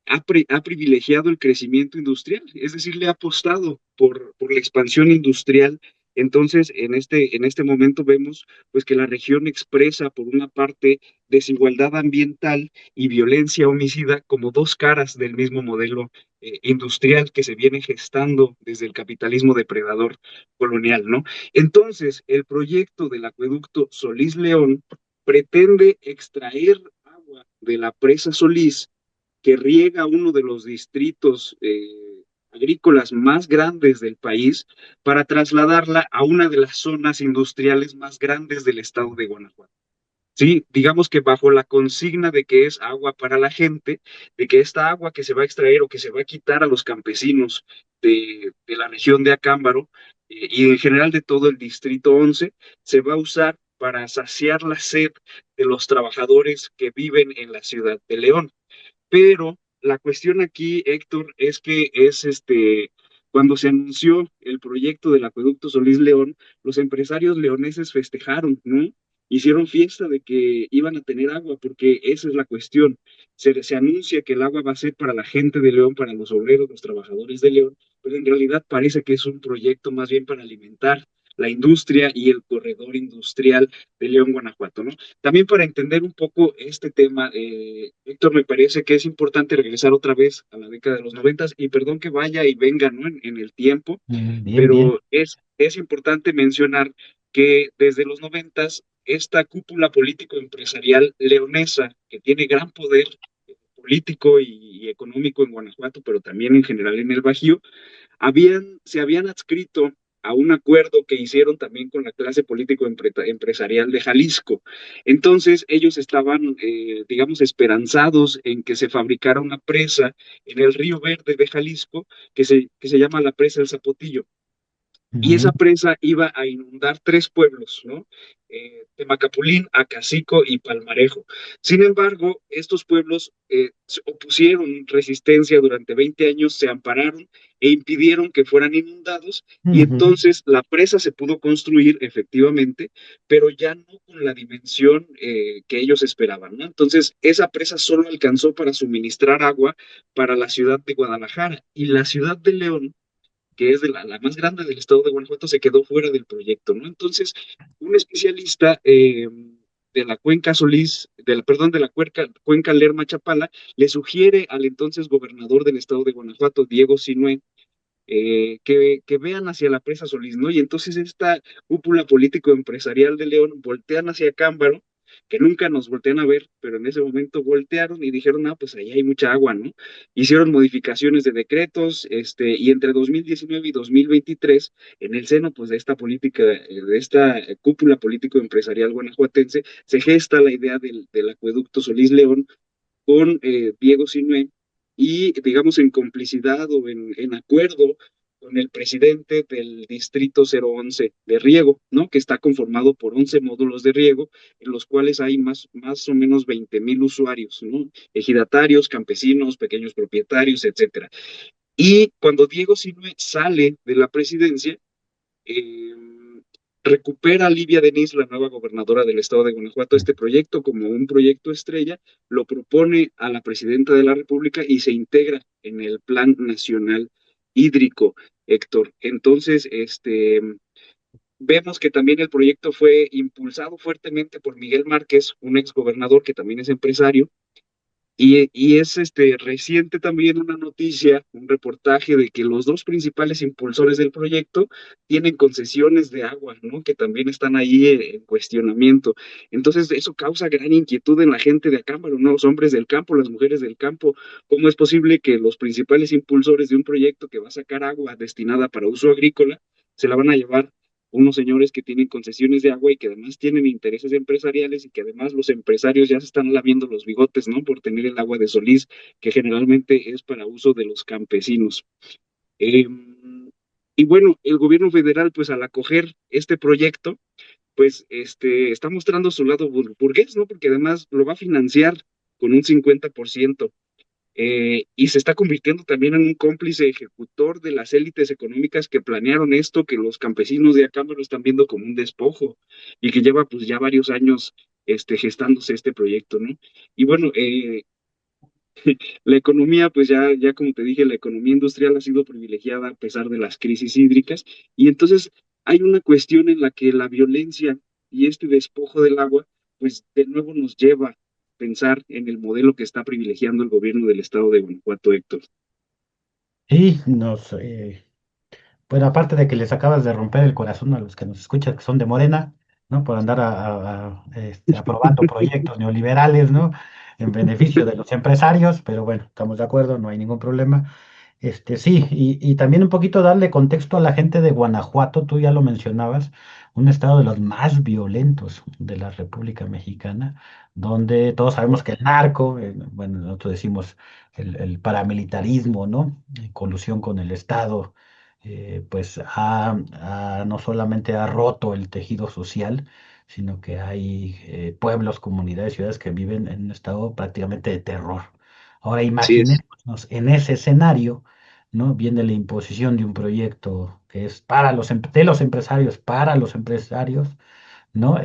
ha privilegiado el crecimiento industrial, es decir, le ha apostado por la expansión industrial. Entonces, en este momento vemos pues que la región expresa, por una parte, desigualdad ambiental y violencia homicida como dos caras del mismo modelo industrial que se viene gestando desde el capitalismo depredador colonial, ¿no? Entonces, el proyecto del acueducto Solís León pretende extraer agua de la presa Solís que riega uno de los distritos agrícolas más grandes del país para trasladarla a una de las zonas industriales más grandes del estado de Guanajuato. Sí, digamos que bajo la consigna de que es agua para la gente, de que esta agua que se va a extraer o que se va a quitar a los campesinos de la región de Acámbaro y en general de todo el distrito 11, se va a usar para saciar la sed de los trabajadores que viven en la ciudad de León. Pero la cuestión aquí, Héctor, es que cuando se anunció el proyecto del acueducto Solís León, los empresarios leoneses festejaron, ¿no? Hicieron fiesta de que iban a tener agua, porque esa es la cuestión. Se anuncia que el agua va a ser para la gente de León, para los obreros, los trabajadores de León, pero en realidad parece que es un proyecto más bien para alimentar la industria y el corredor industrial de León, Guanajuato, ¿no? También para entender un poco este tema, Héctor, me parece que es importante regresar otra vez a la década de los 90 y perdón que vaya y venga, ¿no? en el tiempo, Bien, bien. pero es importante mencionar que desde los 90 esta cúpula político-empresarial leonesa, que tiene gran poder político y económico en Guanajuato, pero también en general en el Bajío, se habían adscrito a un acuerdo que hicieron también con la clase político-empresarial de Jalisco. Entonces, ellos estaban, digamos, esperanzados en que se fabricara una presa en el Río Verde de Jalisco que se llama la presa del Zapotillo. Y Ujú, esa presa iba a inundar tres pueblos, ¿no? Temacapulín, Acacico y Palmarejo. Sin embargo, estos pueblos se opusieron resistencia durante 20 años, se ampararon e impidieron que fueran inundados y ujú. entonces la presa se pudo construir efectivamente, pero ya no con la dimensión que ellos esperaban, ¿no? Entonces, esa presa solo alcanzó para suministrar agua para la ciudad de Guadalajara y la ciudad de León, que es la más grande del estado de Guanajuato, se quedó fuera del proyecto, ¿no? Entonces, un especialista de la cuenca Solís, perdón, de la cuenca Lerma-Chapala, le sugiere al entonces gobernador del estado de Guanajuato, Diego Sinué, que vean hacia la presa Solís, ¿no? Y entonces esta cúpula político-empresarial de León voltean hacia Cámbaro, que nunca nos voltean a ver, pero en ese momento voltearon y dijeron, ah, pues ahí hay mucha agua, ¿no? Hicieron modificaciones de decretos, y entre 2019 y 2023, en el seno, pues, de esta política, de esta cúpula político-empresarial guanajuatense, se gesta la idea del acueducto Solís León con Diego Sinué y, digamos, en complicidad o en acuerdo con el presidente del Distrito 011 de riego, ¿no? Que está conformado por 11 módulos de riego, en los cuales hay más o menos 20,000 usuarios, ¿no? Ejidatarios, campesinos, pequeños propietarios, etcétera. Y cuando Diego Sinué sale de la presidencia, eh, recupera Livia Denis, la nueva gobernadora del estado de Guanajuato, este proyecto como un proyecto estrella, lo propone a la presidenta de la República y se integra en el Plan Nacional Hídrico, Héctor. Entonces, vemos que también el proyecto fue impulsado fuertemente por Miguel Márquez, un exgobernador que también es empresario, y es reciente también una noticia, un reportaje de que los dos principales impulsores del proyecto tienen concesiones de agua, ¿no? Que también están ahí en cuestionamiento. Entonces, eso causa gran inquietud en la gente de Acámbaro, ¿no? Los hombres del campo, las mujeres del campo. ¿Cómo es posible que los principales impulsores de un proyecto que va a sacar agua destinada para uso agrícola se la van a llevar unos señores que tienen concesiones de agua y que además tienen intereses empresariales y que además los empresarios ya se están lamiendo los bigotes, ¿no? Por tener el agua de Solís, que generalmente es para uso de los campesinos. Eh, y bueno, el gobierno federal, pues al acoger este proyecto, pues está mostrando su lado burgués, ¿no? Porque además lo va a financiar con un 50%. Y se está convirtiendo también en un cómplice ejecutor de las élites económicas que planearon esto, que los campesinos de acá lo están viendo como un despojo y que lleva pues ya varios años gestándose este proyecto, ¿no? Y bueno, la economía, pues ya como te dije, la economía industrial ha sido privilegiada a pesar de las crisis hídricas y entonces hay una cuestión en la que la violencia y este despojo del agua, pues de nuevo nos lleva a pensar en el modelo que está privilegiando el gobierno del estado de Guanajuato, Héctor. Y bueno, aparte de que les acabas de romper el corazón a los que nos escuchan, que son de Morena, ¿no? Por andar aprobando proyectos neoliberales, ¿no? En beneficio de los empresarios, pero bueno, estamos de acuerdo, no hay ningún problema. Sí, y también un poquito darle contexto a la gente de Guanajuato, tú ya lo mencionabas, un estado de los más violentos de la República Mexicana, donde todos sabemos que el narco, bueno, nosotros decimos el paramilitarismo, ¿no? Colusión con el Estado, pues no solamente ha roto el tejido social, sino que hay pueblos, comunidades, ciudades que viven en un estado prácticamente de terror. Ahora Así es. imaginémonos en ese escenario, ¿no? Viene la imposición de un proyecto que es para de los empresarios, para los empresarios, ¿no?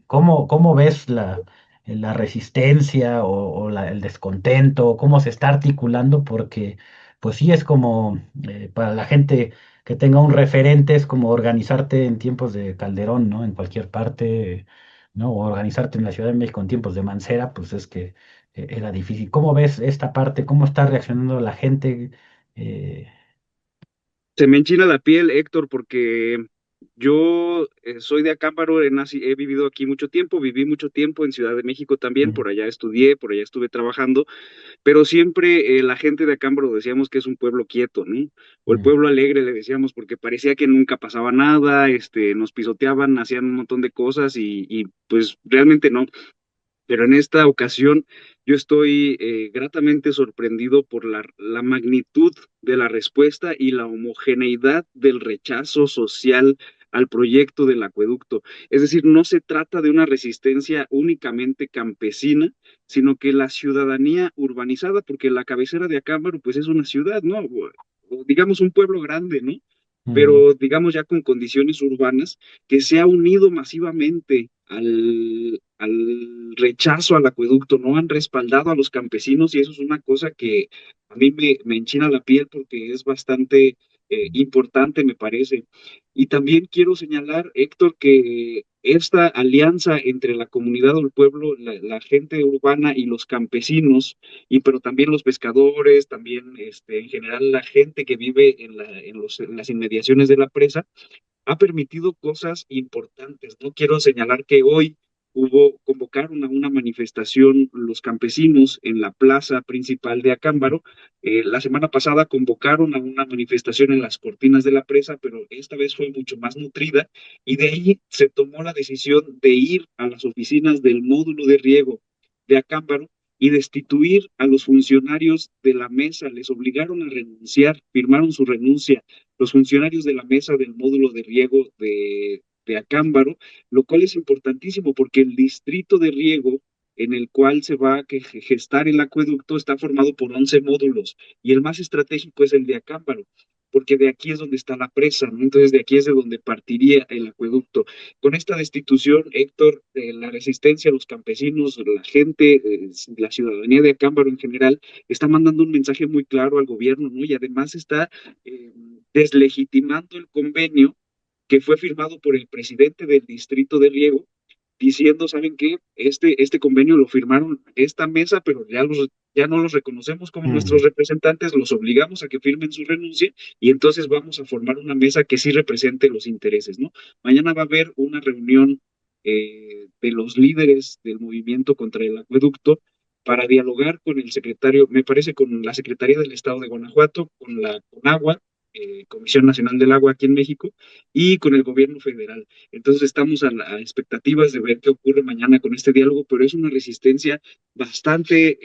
¿Cómo ves la resistencia o el descontento? ¿Cómo se está articulando? Porque, pues sí, es como para la gente que tenga un referente, es como organizarte en tiempos de Calderón, ¿no? En cualquier parte, ¿no? O organizarte en la Ciudad de México en tiempos de Mancera, pues es que era difícil. ¿Cómo ves esta parte? ¿Cómo está reaccionando la gente? Eh, Se me enchina la piel, Héctor, porque yo soy de Acámbaro, he vivido aquí mucho tiempo, viví mucho tiempo en Ciudad de México también, Ujú, por allá estudié, por allá estuve trabajando, pero siempre la gente de Acámbaro decíamos que es un pueblo quieto, ¿no? O el ujú, pueblo alegre le decíamos porque parecía que nunca pasaba nada, nos pisoteaban, hacían un montón de cosas y pues realmente no. Pero en esta ocasión yo estoy gratamente sorprendido por la magnitud de la respuesta y la homogeneidad del rechazo social al proyecto del acueducto. Es decir, no se trata de una resistencia únicamente campesina, sino que la ciudadanía urbanizada, porque la cabecera de Acámbaro pues es una ciudad, ¿no? O digamos un pueblo grande, ¿no? ujú. Pero digamos ya con condiciones urbanas, que se ha unido masivamente al rechazo al acueducto, no han respaldado a los campesinos y eso es una cosa que a mí me enchina la piel porque es bastante importante, me parece. Y también quiero señalar, Héctor, que esta alianza entre la comunidad o el pueblo, la gente urbana y los campesinos, y pero también los pescadores, también en general la gente que vive en las inmediaciones de la presa, ha permitido cosas importantes. No quiero señalar que hoy convocaron a una manifestación los campesinos en la plaza principal de Acámbaro. La semana pasada convocaron a una manifestación en las cortinas de la presa, pero esta vez fue mucho más nutrida y de ahí se tomó la decisión de ir a las oficinas del módulo de riego de Acámbaro y destituir a los funcionarios de la mesa, les obligaron a renunciar, firmaron su renuncia los funcionarios de la mesa del módulo de riego de Acámbaro, lo cual es importantísimo porque el distrito de riego en el cual se va a gestar el acueducto está formado por 11 módulos y el más estratégico es el de Acámbaro. porque de aquí es donde está la presa, ¿no? Entonces de aquí es de donde partiría el acueducto. Con esta destitución, Héctor, la resistencia, los campesinos, la gente, la ciudadanía de Acámbaro en general, está mandando un mensaje muy claro al gobierno, ¿no? Y además está deslegitimando el convenio que fue firmado por el presidente del distrito de Riego, diciendo, ¿saben qué? Este convenio lo firmaron esta mesa, pero ya no los reconocemos como nuestros representantes, los obligamos a que firmen su renuncia y entonces vamos a formar una mesa que sí represente los intereses, ¿no? Mañana va a haber una reunión de los líderes del movimiento contra el acueducto para dialogar con el secretario, me parece con la Secretaría del Estado de Guanajuato, con la CONAGUA, Comisión Nacional del Agua aquí en México, y con el gobierno federal. Entonces estamos a expectativas de ver qué ocurre mañana con este diálogo, pero es una resistencia bastante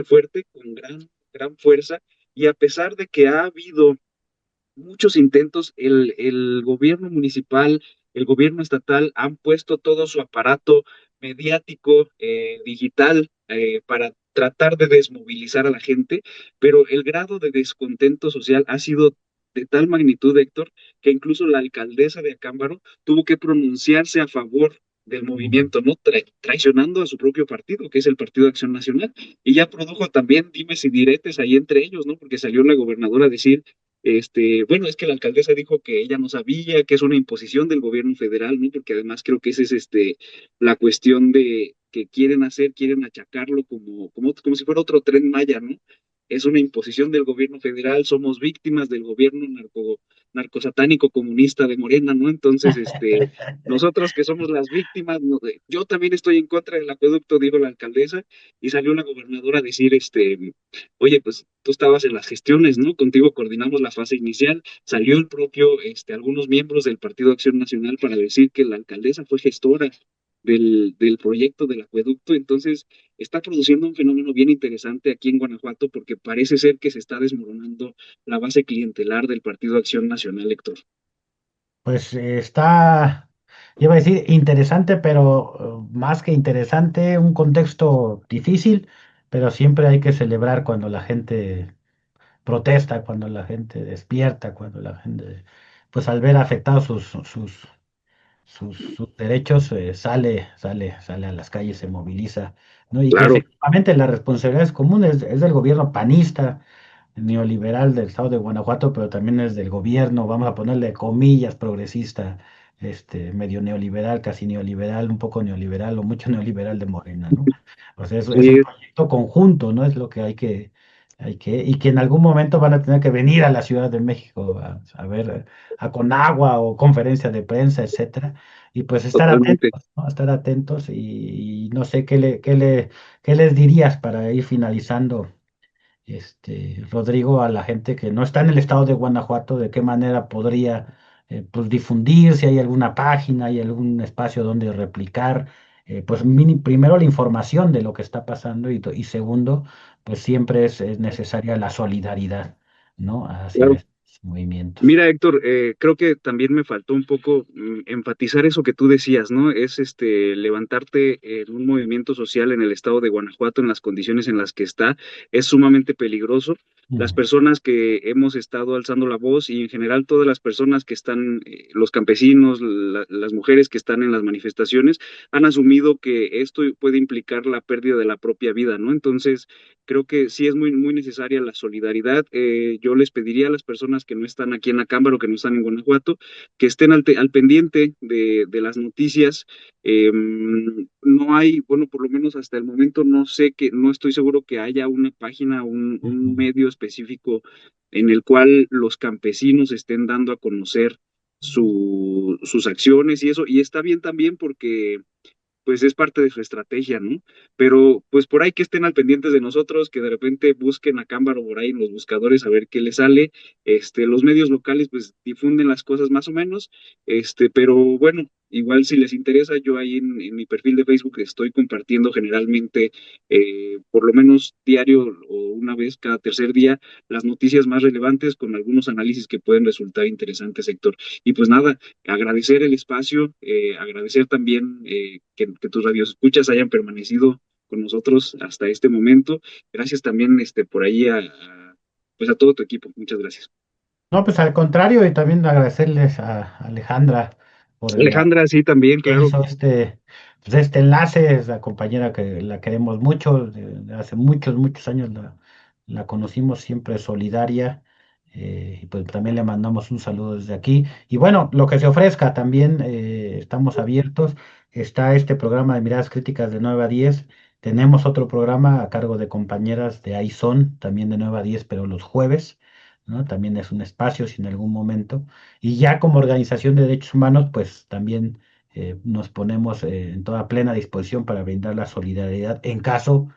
fuerte, con gran fuerza, y a pesar de que ha habido muchos intentos, el gobierno municipal, el gobierno estatal han puesto todo su aparato mediático, digital, para tratar de desmovilizar a la gente, pero el grado de descontento social ha sido de tal magnitud, Héctor, que incluso la alcaldesa de Acámbaro tuvo que pronunciarse a favor del movimiento, ¿no? Traicionando a su propio partido, que es el Partido de Acción Nacional, y ya produjo también dimes y diretes ahí entre ellos, ¿no? Porque salió la gobernadora a decir bueno, es que la alcaldesa dijo que ella no sabía, que es una imposición del gobierno federal, ¿no? Porque además creo que esa es la cuestión de que quieren achacarlo como si fuera otro Tren Maya, ¿no? Es una imposición del gobierno federal, somos víctimas del gobierno narcosatánico comunista de Morena, ¿no? Entonces, nosotros que somos las víctimas, no, yo también estoy en contra del acueducto, dijo la alcaldesa, y salió la gobernadora a decir, oye, pues tú estabas en las gestiones, ¿no? Contigo coordinamos la fase inicial, salió el propio, algunos miembros del Partido Acción Nacional para decir que la alcaldesa fue gestora del proyecto del acueducto, entonces está produciendo un fenómeno bien interesante aquí en Guanajuato porque parece ser que se está desmoronando la base clientelar del Partido Acción Nacional, Héctor. Pues está, iba a decir interesante, pero más que interesante, un contexto difícil, pero siempre hay que celebrar cuando la gente protesta, cuando la gente despierta, cuando la gente, pues al ver afectados sus derechos, sale a las calles, se moviliza, ¿no? Y que Claro, efectivamente la responsabilidad es común, es del gobierno panista, neoliberal del estado de Guanajuato, pero también es del gobierno, vamos a ponerle comillas, progresista, medio neoliberal, casi neoliberal, un poco neoliberal o mucho neoliberal de Morena, ¿no? O sea, es un sí, proyecto conjunto, ¿no? Es lo que y que en algún momento van a tener que venir a la Ciudad de México a ver, a Conagua o conferencia de prensa, etcétera, y pues estar totalmente. atentos, ¿no? Estar atentos y no sé qué les dirías para ir finalizando, Rodrigo, a la gente que no está en el estado de Guanajuato, de qué manera podría pues difundir, si hay alguna página, hay algún espacio donde replicar, pues primero la información de lo que está pasando y segundo, pues siempre es necesaria la solidaridad, ¿no? Hacia Claro. estos movimientos. Mira, Héctor, creo que también me faltó un poco enfatizar eso que tú decías, ¿no? Es levantarte en un movimiento social en el estado de Guanajuato, en las condiciones en las que está, es sumamente peligroso. Las Mm, personas que hemos estado alzando la voz y en general todas las personas que están, los campesinos, las mujeres que están en las manifestaciones, han asumido que esto puede implicar la pérdida de la propia vida, ¿no? Entonces, creo que sí es muy necesaria la solidaridad. Yo les pediría a las personas que no están aquí en la Cámara o que no están en Guanajuato, que estén al pendiente de las noticias. No hay, bueno, por lo menos hasta el momento no sé que, no estoy seguro que haya una página, un ujú. medio específico en el cual los campesinos estén dando a conocer sus acciones y eso. Y está bien también porque pues es parte de su estrategia, ¿no? Pero pues por ahí que estén al pendientes de nosotros, que de repente busquen a Cámbaro por ahí en los buscadores a ver qué les sale. Los medios locales pues difunden las cosas más o menos, pero bueno, igual si les interesa, yo ahí en mi perfil de Facebook estoy compartiendo generalmente, por lo menos diario o una vez cada tercer día, las noticias más relevantes con algunos análisis que pueden resultar interesantes, sector. Y pues nada, agradecer el espacio, agradecer también que tus radioescuchas hayan permanecido con nosotros hasta este momento. Gracias también por ahí pues a todo tu equipo. Muchas gracias. No, pues al contrario, y también agradecerles a Alejandra por Alejandra, sí, también, que claro. hizo pues este enlace, es la compañera que la queremos mucho, de hace muchos, muchos años la conocimos, siempre solidaria, y pues también le mandamos un saludo desde aquí. Y bueno, lo que se ofrezca también, estamos abiertos. Está este programa de Miradas Críticas de 9 a 10. Tenemos otro programa a cargo de compañeras de Aizón, también de 9 a 10, pero los jueves, ¿no? También es un espacio, si en algún momento. Y ya como organización de derechos humanos, pues también nos ponemos en toda plena disposición para brindar la solidaridad en caso,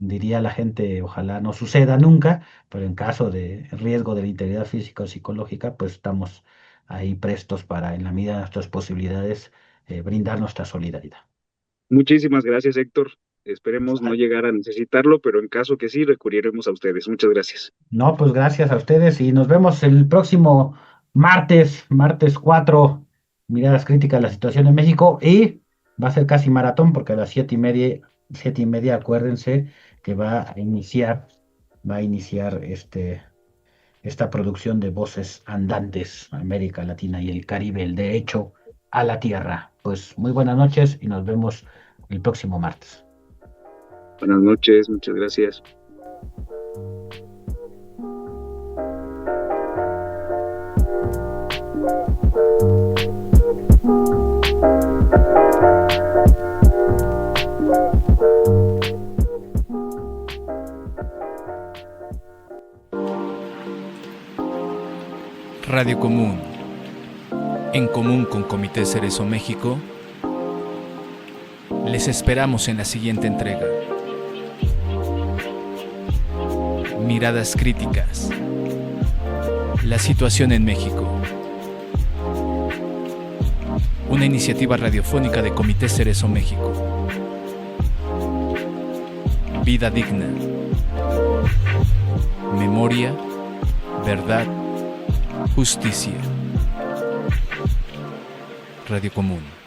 diría la gente, ojalá no suceda nunca, pero en caso de riesgo de la integridad física o psicológica, pues estamos ahí prestos para, en la medida de nuestras posibilidades, brindar nuestra solidaridad. Muchísimas gracias, Héctor. Esperemos no llegar a necesitarlo, pero en caso que sí, recurriremos a ustedes. Muchas gracias. No, pues gracias a ustedes y nos vemos el próximo martes 4, Miradas Críticas de la Situación en México, y va a ser casi maratón porque a las 7:30, acuérdense que va a iniciar esta producción de Voces Andantes, América Latina y el Caribe, el derecho a la tierra. Pues muy buenas noches y nos vemos el próximo martes. Buenas noches, muchas gracias. Radio Común, en común con Comité Cerezo México, les esperamos en la siguiente entrega. Miradas Críticas. La situación en México. Una iniciativa radiofónica de Comité Cerezo México. Vida digna. Memoria, verdad, justicia. Radio Común.